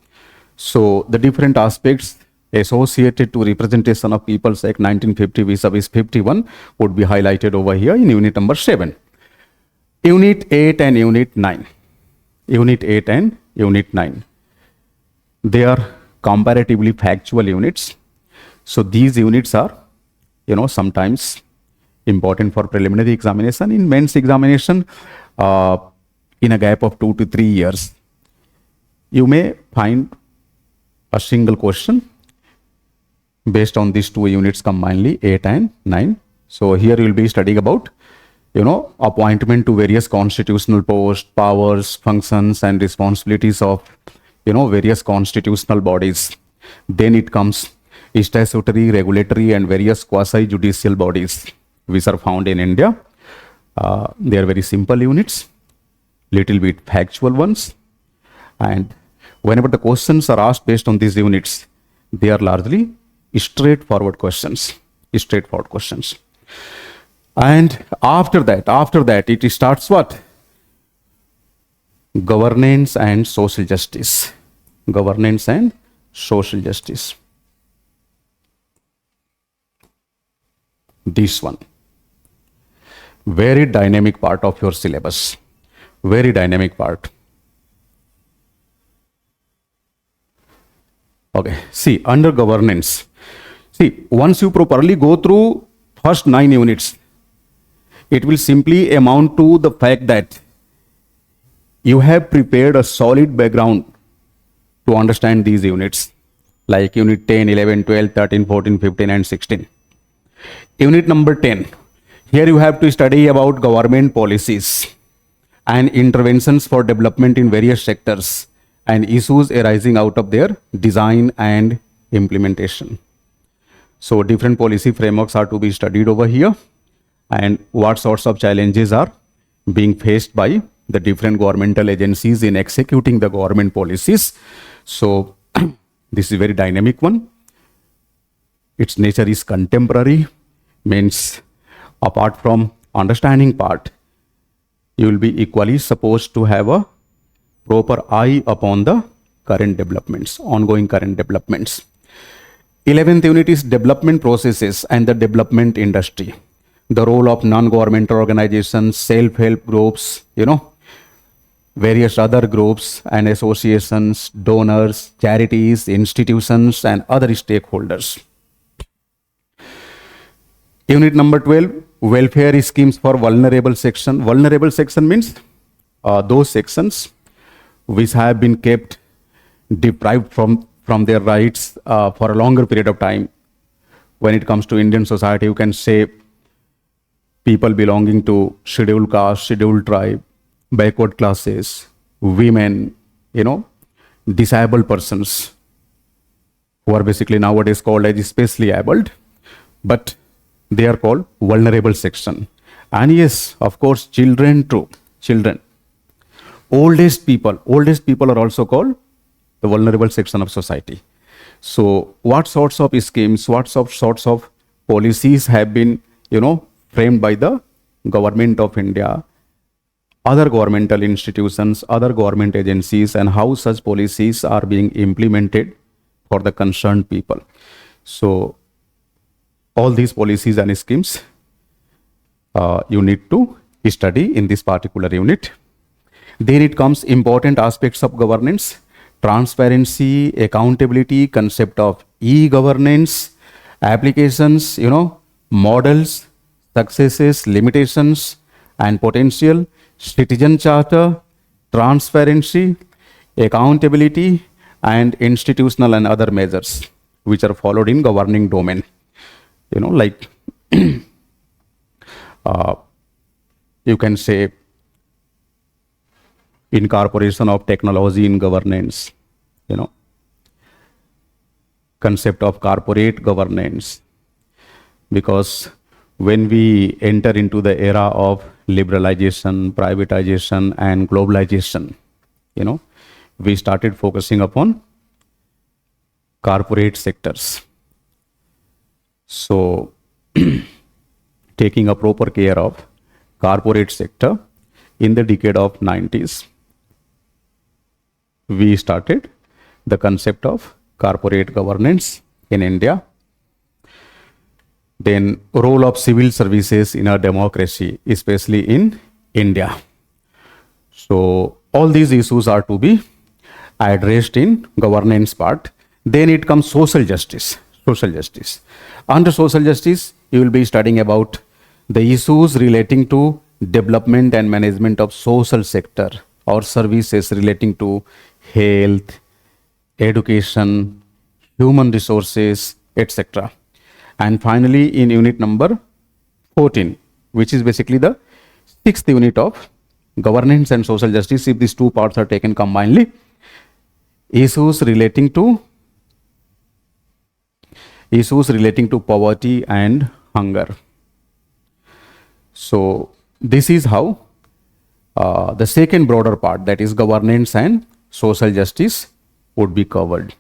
So the different aspects associated to Representation of People's Act 1950 vis-a-vis 51 would be highlighted over here in unit number 7. Unit 8 and Unit 9. Unit 8 and Unit 9. They are comparatively factual units. So these units are, sometimes important for preliminary examination. In mains examination, in a gap of 2 to 3 years, you may find a single question based on these two units combinedly, 8 and 9. So here you will be studying about, appointment to various constitutional posts, powers, functions, and responsibilities of, various constitutional bodies. Then it comes statutory, regulatory, and various quasi-judicial bodies which are found in India. They are very simple units, little bit factual ones, and whenever the questions are asked based on these units, they are largely straightforward questions. And after that, it starts what? Governance and social justice. Governance and social justice. This one. Very dynamic part of your syllabus. Very dynamic part. Okay, see, under governance. See, once you properly go through first 9 units, it will simply amount to the fact that you have prepared a solid background to understand these units, like unit 10, 11, 12, 13, 14, 15, and 16. Unit number 10. Here you have to study about government policies and interventions for development in various sectors and issues arising out of their design and implementation. So different policy frameworks are to be studied over here, and what sorts of challenges are being faced by the different governmental agencies in executing the government policies. So this is a very dynamic one. Its nature is contemporary, means apart from understanding part, you will be equally supposed to have a proper eye upon the current developments, ongoing current developments. 11th unit is development processes and the development industry. The role of non-governmental organizations, self-help groups, various other groups and associations, donors, charities, institutions, and other stakeholders. Unit number 12, welfare schemes for vulnerable section. Vulnerable section means those sections which have been kept deprived from their rights for a longer period of time. When it comes to Indian society, you can say people belonging to scheduled caste, scheduled tribe, backward classes, women, disabled persons, who are basically nowadays called as specially abled, but they are called vulnerable section. And yes, of course, children too. Children. Oldest people are also called the vulnerable section of society. So what sorts of schemes, what sorts of policies have been, framed by the government of India, other governmental institutions, other government agencies, and how such policies are being implemented for the concerned people. So all these policies and schemes you need to study in this particular unit. Then it comes important aspects of governance, transparency, accountability, concept of e-governance, applications, models, successes, limitations, and potential, citizen charter, transparency, accountability, and institutional and other measures which are followed in governing domain. Like you can say incorporation of technology in governance, concept of corporate governance, because when we enter into the era of liberalization, privatization, and globalization, we started focusing upon corporate sectors. So taking a proper care of corporate sector in the decade of 90s, we started the concept of corporate governance in India. Then role of civil services in a democracy, especially in India. So all these issues are to be addressed in governance part. Then it comes social justice. Social justice. Under social justice, you will be studying about the issues relating to development and management of social sector or services relating to health, education, human resources, etc. And finally, in unit number 14, which is basically the 6th unit of governance and social justice, if these two parts are taken combinedly, issues relating to poverty and hunger. So this is how the second broader part, that is governance and social justice, would be covered.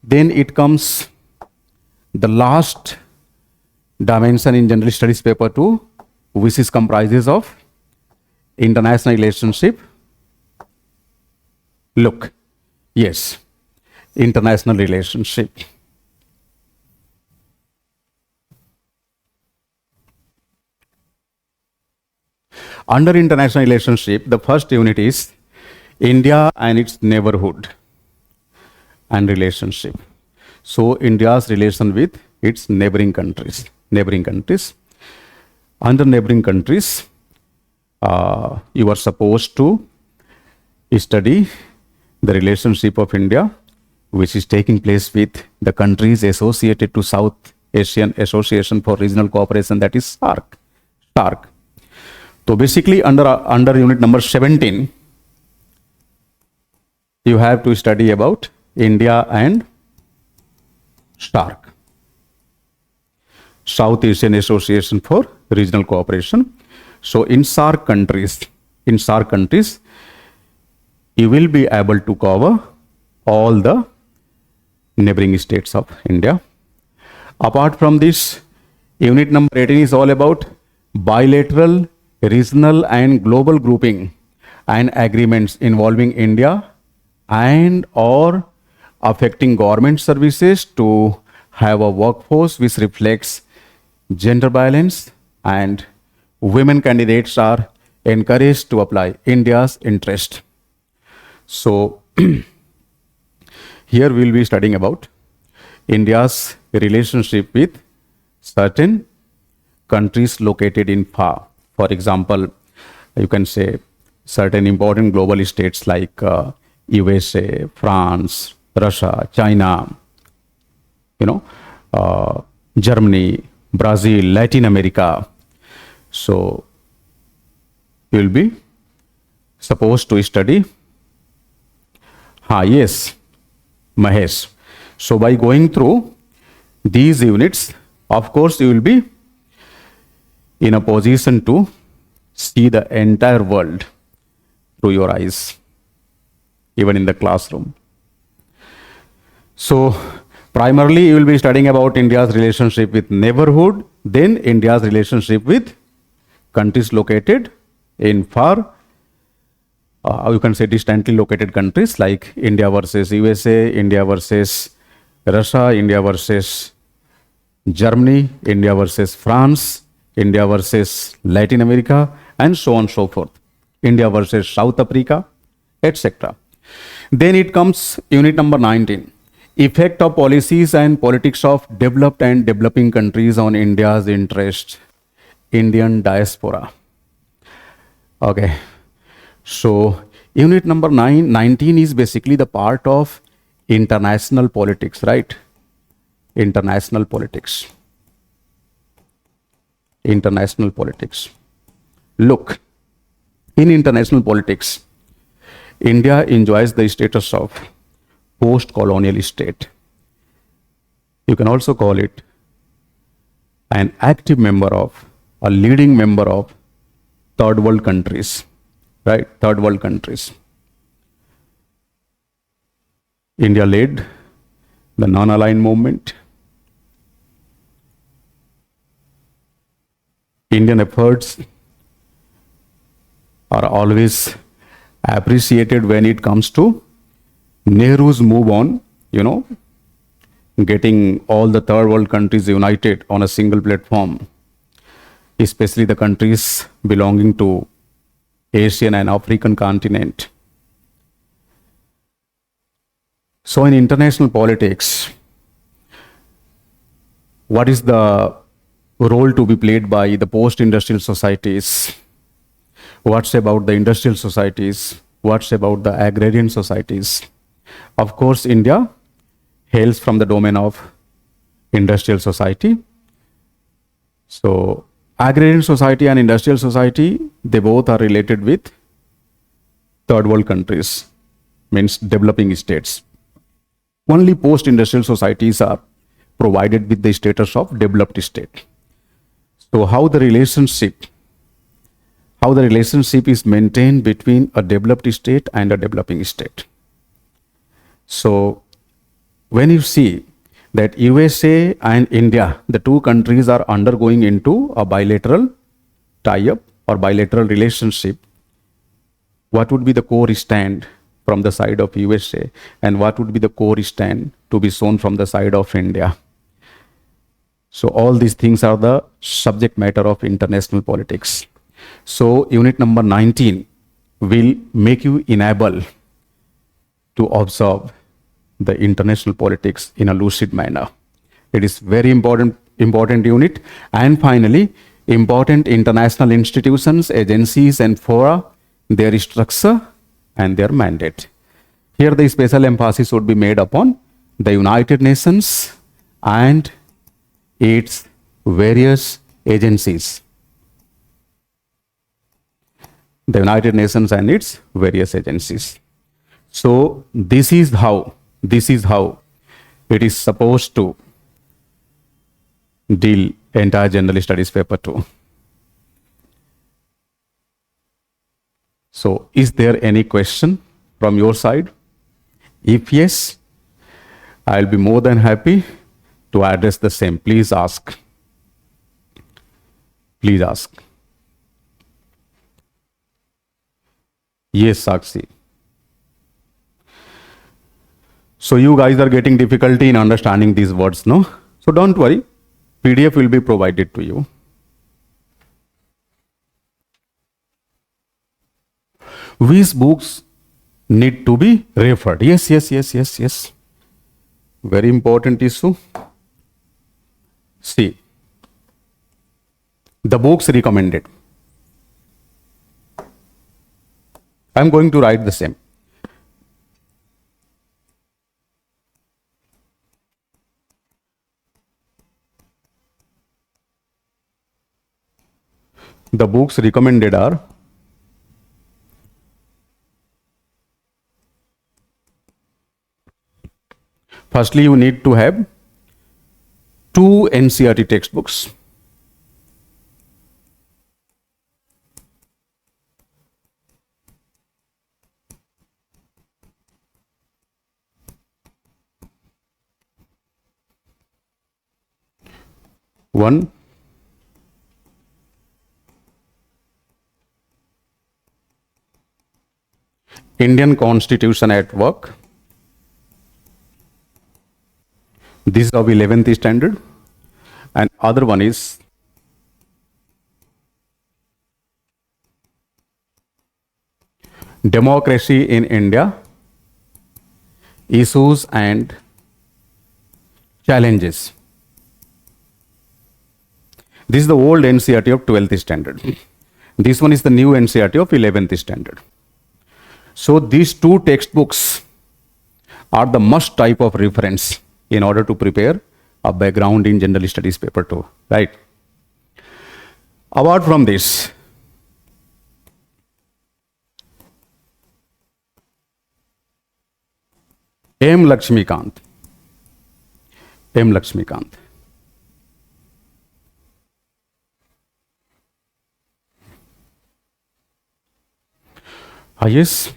Then it comes the last dimension in general studies paper 2, which is comprises of international relationship. Look, yes, international relationship. Under international relationship, the first unit is India and its neighborhood and relationship. So India's relation with its neighboring countries. Under neighboring countries, you are supposed to study the relationship of India, which is taking place with the countries associated to South Asian Association for Regional Cooperation, that is SAARC. SAARC. So basically under unit number 17, you have to study about India and SAARC, South Asian Association for Regional Cooperation. So in SAARC countries, you will be able to cover all the neighboring states of India. Apart from this, unit number 18 is all about bilateral, regional and global grouping and agreements involving India and or affecting government services to have a workforce which reflects gender balance, and women candidates are encouraged to apply India's interest. So here we will be studying about India's relationship with certain countries located in far. For example, you can say certain important global states like USA, France, Russia, China, Germany, Brazil, Latin America. So you will be supposed to study. Yes, Mahesh. So by going through these units, of course, you will be in a position to see the entire world through your eyes, even in the classroom. So primarily, you will be studying about India's relationship with neighborhood, then India's relationship with countries located in far, you can say distantly located countries like India versus USA, India versus Russia, India versus Germany, India versus France, India versus Latin America, and so on and so forth. India versus South Africa, etc. Then it comes unit number 19. Effect of policies and politics of developed and developing countries on India's interest, Indian diaspora. Okay. So unit number 19 is basically the part of international politics, right? International politics. International politics. Look, in international politics, India enjoys the status of post-colonial state. You can also call it an active member of, a leading member of third world countries, right? Third world countries. India led the non-aligned movement. Indian efforts are always appreciated when it comes to Nehru's move on, getting all the third world countries united on a single platform, especially the countries belonging to Asian and African continent. So in international politics, what is the role to be played by the post-industrial societies? What's about the industrial societies? What's about the agrarian societies? Of course, India hails from the domain of industrial society. So agrarian society and industrial society, they both are related with third world countries, means developing states. Only post-industrial societies are provided with the status of developed state. So how the relationship is maintained between a developed state and a developing state. So when you see that USA and India, the two countries are undergoing into a bilateral tie-up or bilateral relationship, what would be the core stand from the side of USA and what would be the core stand to be shown from the side of India? So all these things are the subject matter of international politics. So unit number 19 will make you enable to observe the international politics in a lucid manner. It is very important unit. And finally, important international institutions, agencies and fora, their structure and their mandate. Here the special emphasis would be made upon the United Nations and its various agencies. The United Nations and its various agencies. So this is how it is supposed to deal entire general studies paper 2. So is there any question from your side? If yes, I'll be more than happy to address the same. Please ask. Please ask. Yes, Sakshi. So you guys are getting difficulty in understanding these words, no? So don't worry. PDF will be provided to you. Which books need to be referred? Yes. Very important issue. See, the books recommended. I am going to write the same. The books recommended are firstly, you need to have 2 NCERT textbooks. One Indian Constitution at Work. This is of 11th standard. And other one is Democracy in India, Issues and Challenges. This is the old NCERT of 12th standard. This one is the new NCERT of 11th standard. So these 2 textbooks are the must type of reference in order to prepare a background in general studies paper 2, right? Apart from this, M. Lakshmikant. Yes,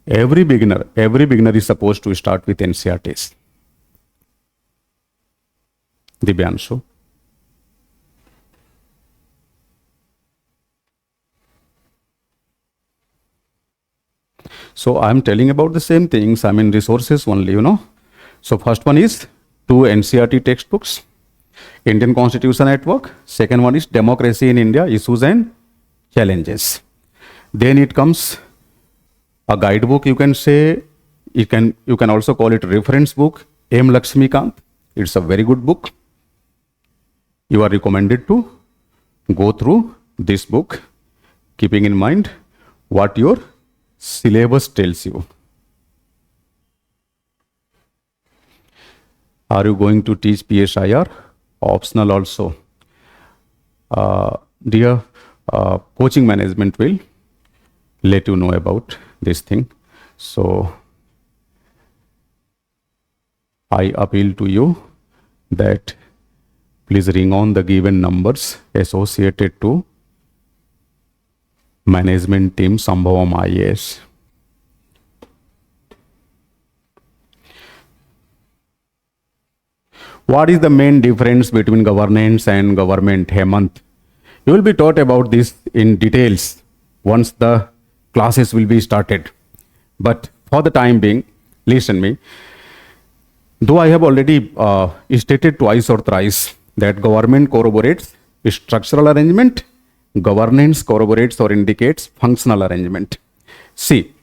every beginner is supposed to start with NCERTs. Dibyanshu. So I'm telling about the same things. I mean resources only, you know. So first one is 2 NCERT textbooks, Indian Constitution at Work. Second one is Democracy in India, Issues and Challenges. Then it comes a guidebook, you can say. You can also call it reference book, M. Lakshmikant. It's a very good book. You are recommended to go through this book, keeping in mind what your syllabus tells you. Are you going to teach PSIR? Optional also. Dear coaching management will let you know about this thing. So I appeal to you that please ring on the given numbers associated to management team Sambhavam IAS. What is the main difference between governance and government, Hemant? You will be taught about this in details once the classes will be started. But for the time being, listen me. Though I have already stated twice or thrice that government corroborates structural arrangement, governance corroborates or indicates functional arrangement. See,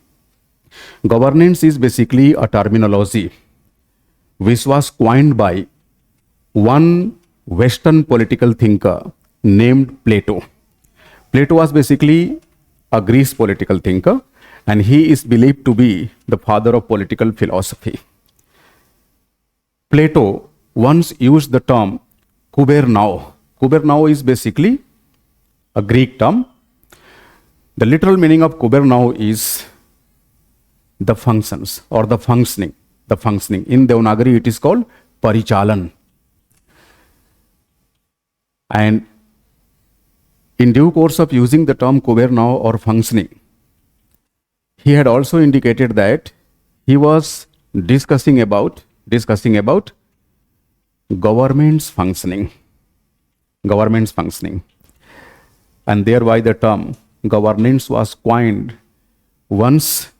governance is basically a terminology which was coined by one Western political thinker named Plato. Plato was basically a Greek political thinker, and he is believed to be the father of political philosophy. Plato once used the term kubernao. Kubernao is basically a Greek term. The literal meaning of kubernao is the functions or the functioning. The functioning. In Devanagari, it is called parichalan. And in due course of using the term kubernao or functioning, he had also indicated that he was discussing about government's functioning. Government's functioning. And thereby the term governance was coined once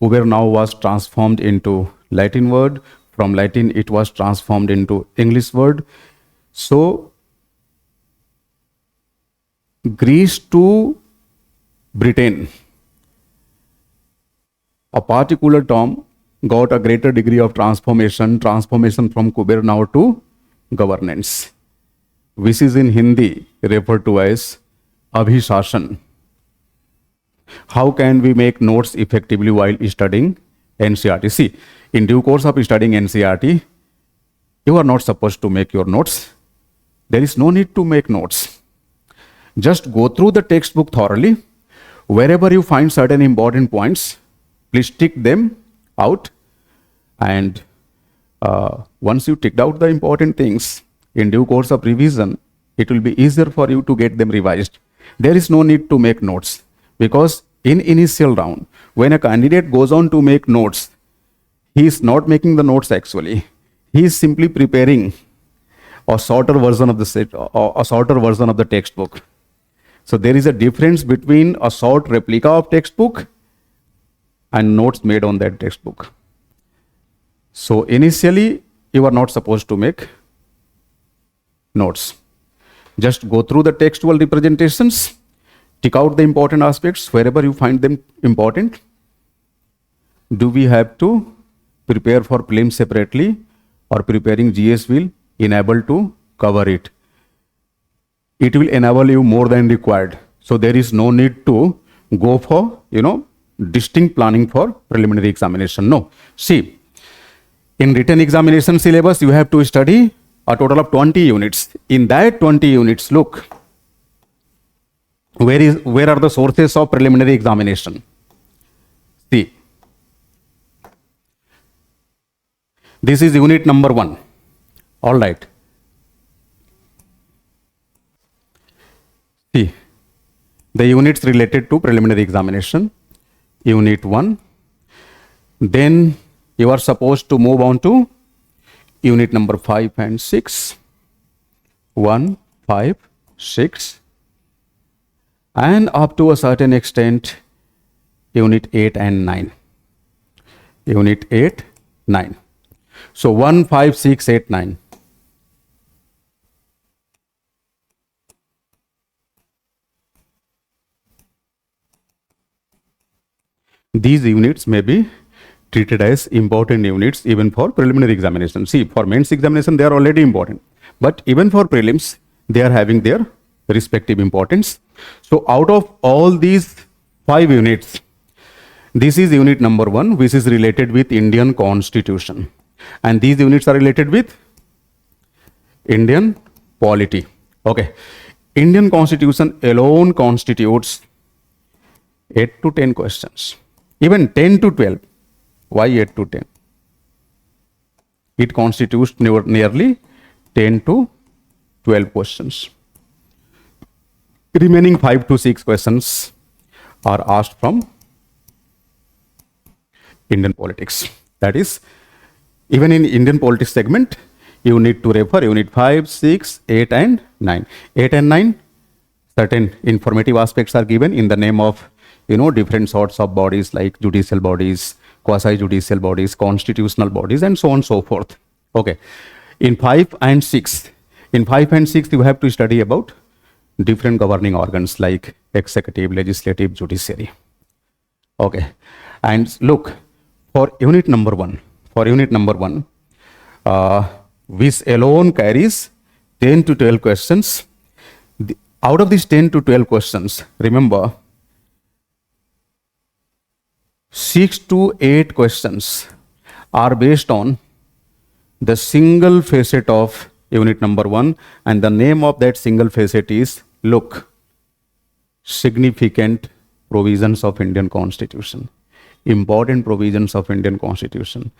kubernao was transformed into Latin word. From Latin, it was transformed into English word. So, Greece to Britain, a particular term got a greater degree of transformation from kubernao to governance, which is in Hindi referred to as abhishashan. How can we make notes effectively while studying NCERT? See, in due course of studying NCERT, you are not supposed to make your notes. There is no need to make notes. Just go through the textbook thoroughly. Wherever you find certain important points, please tick them out. And once you ticked out the important things, in due course of revision, it will be easier for you to get them revised. There is no need to make notes, because in initial round, when a candidate goes on to make notes, he is not making the notes actually. He is simply preparing a shorter version of the set, or a shorter version of the textbook. So there is a difference between a short replica of textbook and notes made on that textbook. So initially, you are not supposed to make notes. Just go through the textual representations, tick out the important aspects wherever you find them important. Do we have to prepare for prelims separately, or preparing GS will enable to cover it? It will enable you more than required. So there is no need to go for, distinct planning for preliminary examination. No. See, in written examination syllabus, you have to study a total of 20 units. In that 20 units, look, where are the sources of preliminary examination? See, this is unit number 1. All right. See, the units related to preliminary examination, unit 1. Then you are supposed to move on to unit number 5 and 6. 1, 5, 6. And up to a certain extent, unit 8 and 9. Unit 8, 9. So 1, 5, 6, 8, 9. These units may be treated as important units even for preliminary examination. See, for mains examination, they are already important. But even for prelims, they are having their respective importance. So out of all these 5 units, this is unit number 1, which is related with Indian Constitution. And these units are related with Indian polity. Okay. Indian Constitution alone constitutes 8 to 10 questions. Even 10 to 12. Why 8 to 10? It constitutes nearly 10 to 12 questions. Remaining 5 to 6 questions are asked from Indian politics. That is, even in Indian politics segment, you need to refer unit 5, 6, 8 and 9. 8 and 9, certain informative aspects are given in the name of, different sorts of bodies like judicial bodies, quasi-judicial bodies, constitutional bodies, and so on and so forth. Okay. In 5 and 6, you have to study about different governing organs like executive, legislative, judiciary. Okay. And look, for unit number 1, which alone carries 10 to 12 questions. Out of these 10 to 12 questions, remember, 6 to 8 questions are based on the single facet of unit number 1, and the name of that single facet is, look, significant provisions of Indian Constitution, important provisions of Indian Constitution,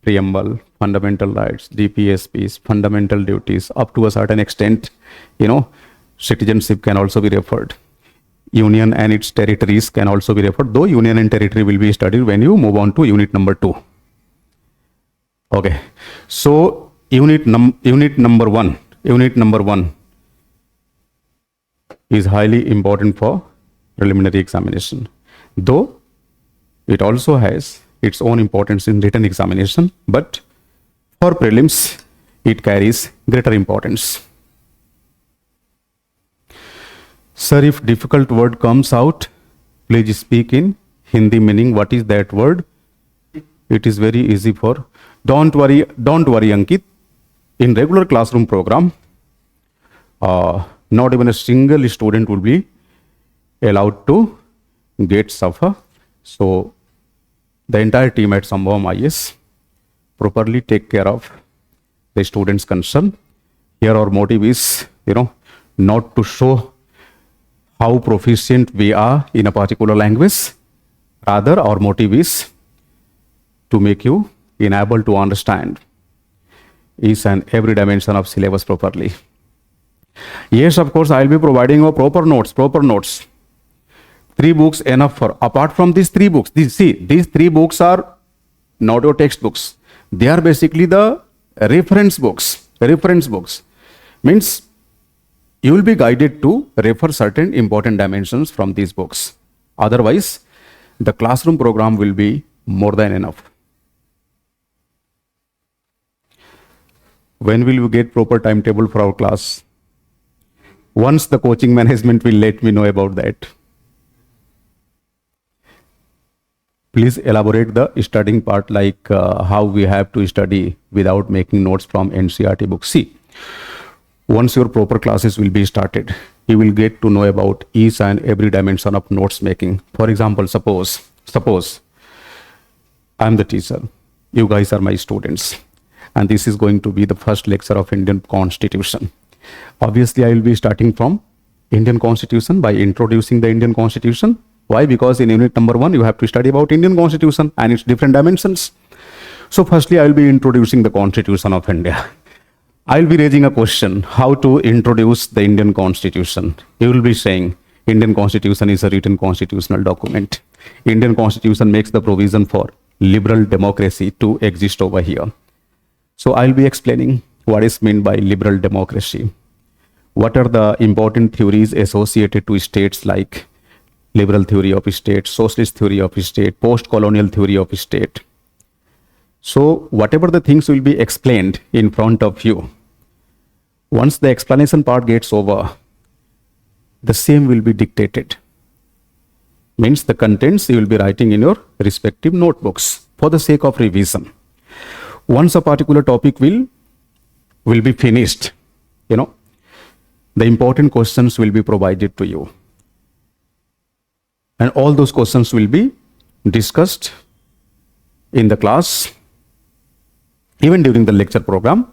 preamble, fundamental rights, DPSPs, fundamental duties. Up to a certain extent, citizenship can also be referred. Union and its territories can also be referred, though union and territory will be studied when you move on to unit number 2. Okay, so unit number one is highly important for preliminary examination, though it also has its own importance in written examination, but for prelims it carries greater importance. Sir, if difficult word comes out, please speak in Hindi, meaning what is that word? It is very easy for, don't worry Ankit. In regular classroom program, not even a single student will be allowed to get suffer. So the entire team at Sambhavam IAS properly take care of the students' concern. Here our motive is, not to show how proficient we are in a particular language. Rather, our motive is to make you enabled to understand each and every dimension of syllabus properly. Yes, of course, I'll be providing you proper notes. 3 books enough for, apart from these 3 books, these 3 books are not your textbooks. They are basically the reference books. Means you will be guided to refer certain important dimensions from these books. Otherwise, the classroom program will be more than enough. When will you get proper timetable for our class? Once the coaching management will let me know about that. Please elaborate the studying part, like how we have to study without making notes from NCERT book. See, once your proper classes will be started, you will get to know about each and every dimension of notes making. For example, suppose I am the teacher, you guys are my students, and this is going to be the first lecture of Indian Constitution. Obviously, I will be starting from Indian Constitution by introducing the Indian Constitution. Why? Because in unit number 1, you have to study about Indian Constitution and its different dimensions. So firstly, I will be introducing the Constitution of India. I will be raising a question, how to introduce the Indian Constitution. You will be saying, Indian Constitution is a written constitutional document. Indian Constitution makes the provision for liberal democracy to exist over here. So I will be explaining what is meant by liberal democracy. What are the important theories associated to states, like liberal theory of state, socialist theory of state, post-colonial theory of state. So whatever the things will be explained in front of you, once the explanation part gets over, the same will be dictated. Means the contents you will be writing in your respective notebooks for the sake of revision. Once a particular topic will be finished, the important questions will be provided to you. And all those questions will be discussed in the class, even during the lecture program.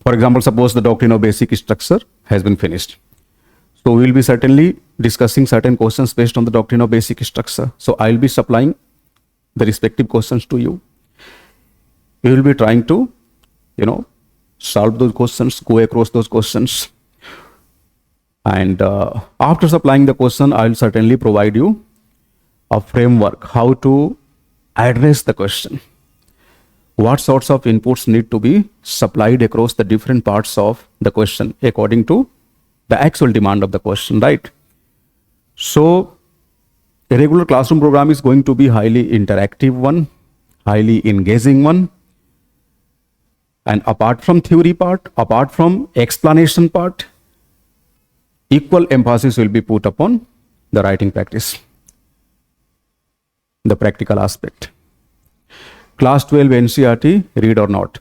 For example, suppose the doctrine of basic structure has been finished. So we will be certainly discussing certain questions based on the doctrine of basic structure. So I will be supplying the respective questions to you. You will be trying to, solve those questions, go across those questions. And after supplying the question, I will certainly provide you a framework, how to address the question. What sorts of inputs need to be supplied across the different parts of the question according to the actual demand of the question, right? So a regular classroom program is going to be highly interactive one, highly engaging one. And apart from theory part, apart from explanation part, equal emphasis will be put upon the writing practice, the practical aspect. Class 12 NCERT, read or not?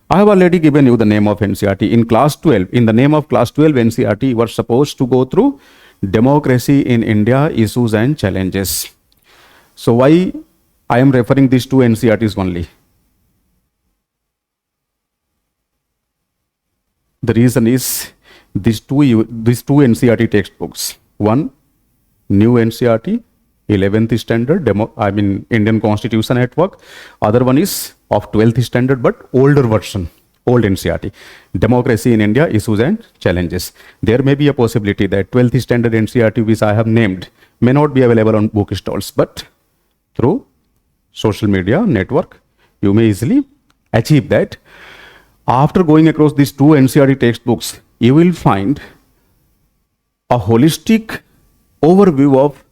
I have already given you the name of NCERT. In class 12, in the name of class 12 NCERT, you are supposed to go through democracy in India, issues and challenges. So why I am referring these two NCERTs only? The reason is these two NCERT textbooks. One, new NCERT, 11th standard, Indian Constitution at Work. Other one is of 12th standard, but older version, old NCERT. Democracy in India, issues and challenges. There may be a possibility that 12th standard NCERT, which I have named, may not be available on book stalls, but through social media network, you may easily achieve that. After going across these two NCERT textbooks, you will find a holistic overview of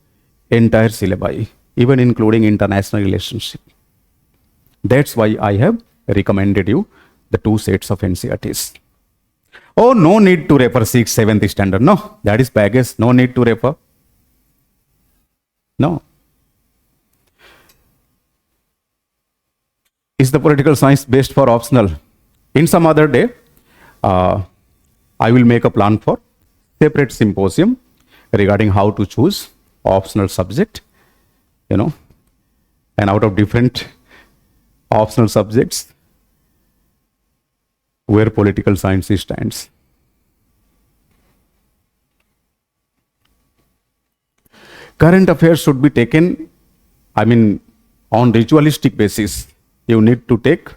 entire syllabi, even including international relationship. That's why I have recommended you the two sets of NCERTs. Oh, no need to refer 6th, 7th standard. No, that is baggage. No need to refer. No. Is the political science best for optional? In some other day, I will make a plan for separate symposium regarding how to choose optional subject, and out of different optional subjects, where political science stands. Current affairs should be taken, on ritualistic basis. You need to take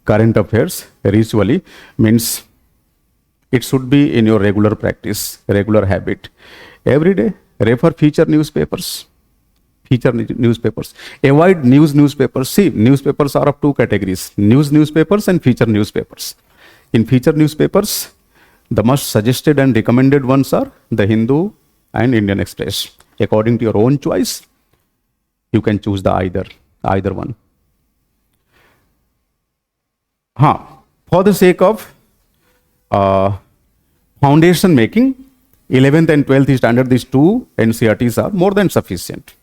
current affairs ritually, means it should be in your regular practice, regular habit. Every day, refer feature newspapers. Avoid newspapers. See, newspapers are of two categories, news newspapers and feature newspapers. In feature newspapers, the most suggested and recommended ones are the Hindu and Indian Express. According to your own choice, you can choose the either one. For the sake of foundation making, 11th and 12th standard, these two NCERTs are more than sufficient.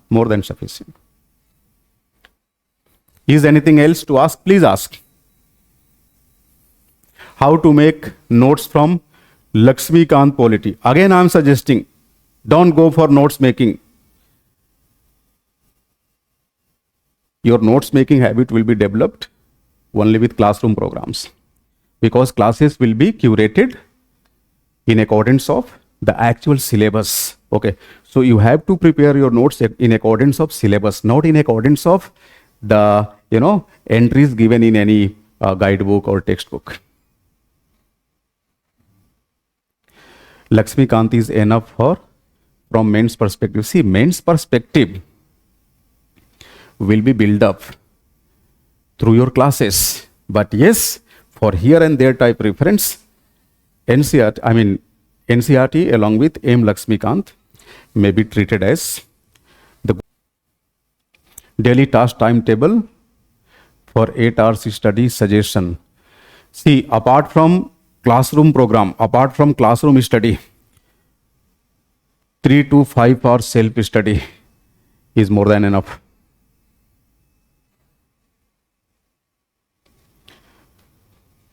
More than sufficient. Is anything else to ask? Please ask. How to make notes from Lakshmikant polity. Again, I am suggesting, don't go for notes making. Your notes making habit will be developed only with classroom programs, because classes will be curated in accordance of the actual syllabus. Okay, so you have to prepare your notes in accordance of syllabus, not in accordance of the entries given in any guidebook or textbook. Lakshmikant is enough from men's perspective. See, men's perspective will be built up through your classes. But yes, for here and there type reference, NCERT along with M. Lakshmikant may be treated as the daily task timetable for 8 hours study suggestion. See, apart from classroom program, apart from classroom study, 3 to 5 hours self-study is more than enough.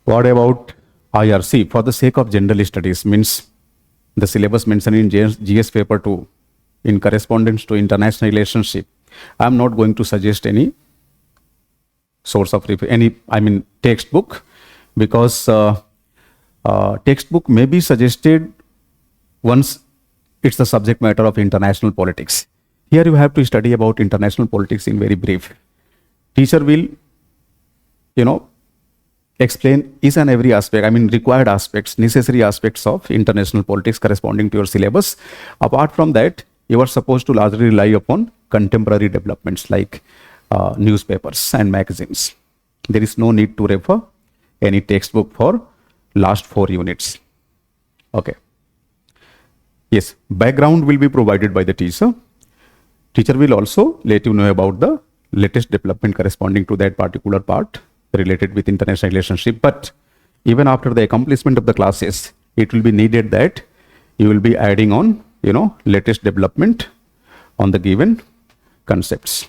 What about IRC? For the sake of general studies, means the syllabus mentioned in GS paper 2 in correspondence to international relationship, I am not going to suggest any source of textbook, because textbook may be suggested once it's the subject matter of international politics. Here you have to study about international politics in very brief. Teacher will, explain each and every aspect, required aspects, necessary aspects of international politics corresponding to your syllabus. Apart from that, you are supposed to largely rely upon contemporary developments like newspapers and magazines. There is no need to refer any textbook for last 4 units. Okay. Yes, background will be provided by the teacher. Teacher will also let you know about the latest development corresponding to that particular part related with international relationship. But even after the accomplishment of the classes, it will be needed that you will be adding on, latest development on the given concepts.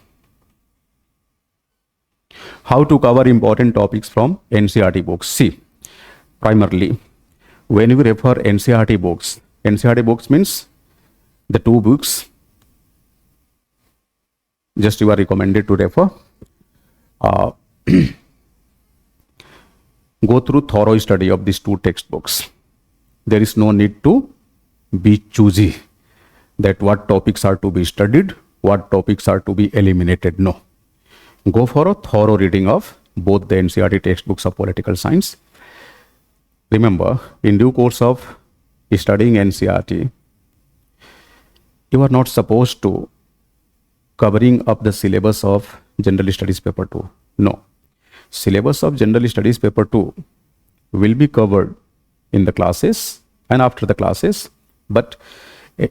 How to cover important topics from NCERT books. See, primarily, when you refer NCERT books means the two books just you are recommended to refer. Uh, go through thorough study of these two textbooks. There is no need to be choosy that what topics are to be studied, what topics are to be eliminated. No. Go for a thorough reading of both the NCERT textbooks of political science. Remember, in due course of studying NCERT, you are not supposed to covering up the syllabus of General Studies Paper 2. No. Syllabus of General Studies Paper 2 will be covered in the classes and after the classes, but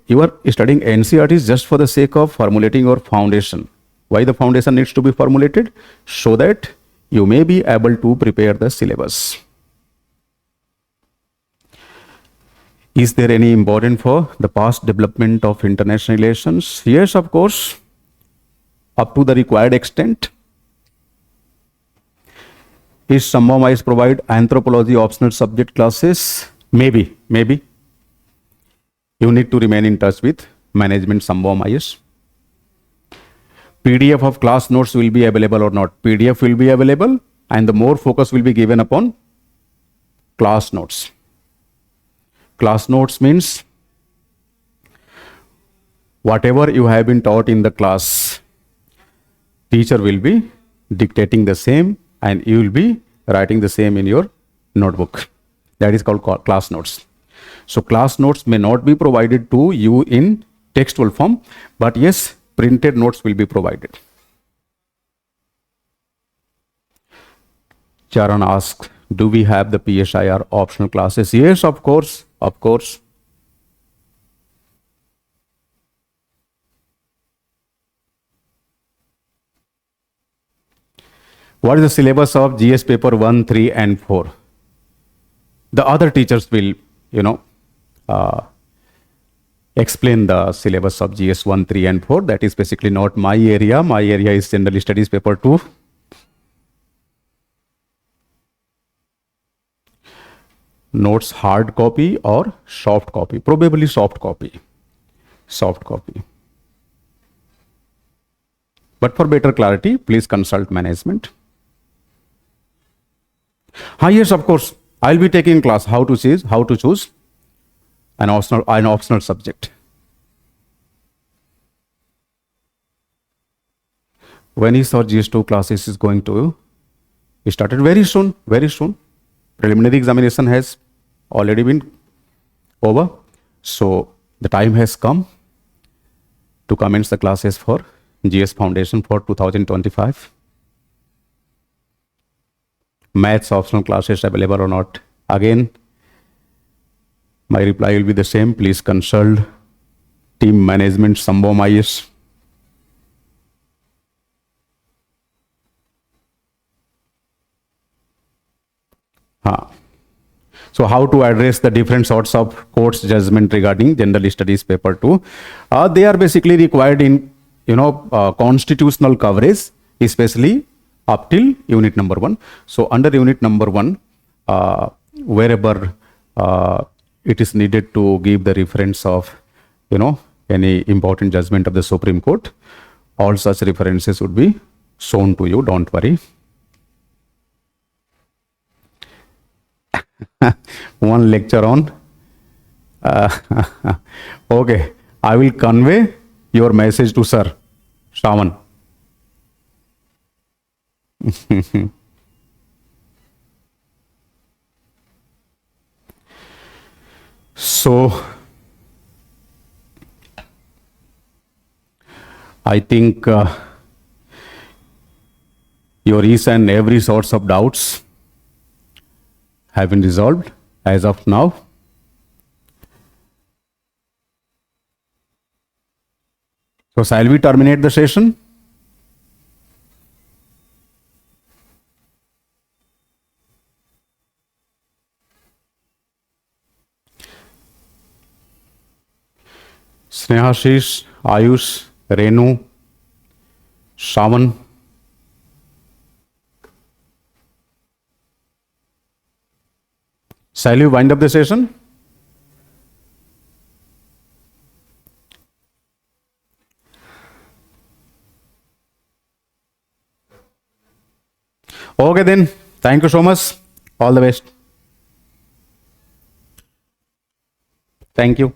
you are studying NCERT just for the sake of formulating your foundation. Why the foundation needs to be formulated? So that you may be able to prepare the syllabus. Is there any important for the past development of international relations? Yes, of course, up to the required extent. Is Sambhavam IAS provide anthropology optional subject classes? Maybe. You need to remain in touch with management Sambhavam IAS. PDF of class notes will be available or not? PDF will be available, and the more focus will be given upon class notes. Class notes means whatever you have been taught in the class, teacher will be dictating the same and you will be writing the same in your notebook. That is called class notes. So class notes may not be provided to you in textual form, but yes, printed notes will be provided. Charan asks, do we have the PSIR optional classes? Yes, of course. What is the syllabus of GS paper 1, 3 and 4? The other teachers will, explain the syllabus of GS 1, 3 and 4. That is basically not my area. My area is General Studies paper 2. Notes hard copy or soft copy? Probably soft copy. But for better clarity, please consult management. Yes, of course. I'll be taking class how to choose an optional subject. When is our GS2 classes is going to started? Very soon. Preliminary examination has already been over. So the time has come to commence the classes for GS Foundation for 2025. Maths optional classes available or not? Again, my reply will be the same. Please consult team management Sambhavam IAS. So how to address the different sorts of court's judgment regarding General Studies paper 2? They are basically required in constitutional coverage, especially up till unit number 1. So under unit number 1, wherever it is needed to give the reference of any important judgment of the Supreme Court, all such references would be shown to you. Don't worry. One lecture on okay, I will convey your message to Sir Shravan. So I think your each and every sorts of doubts have been resolved as of now. So shall we terminate the session? Snehashish, Ayush, Renu, Shravan. Shall we wind up the session? Okay then, thank you so much. All the best. Thank you.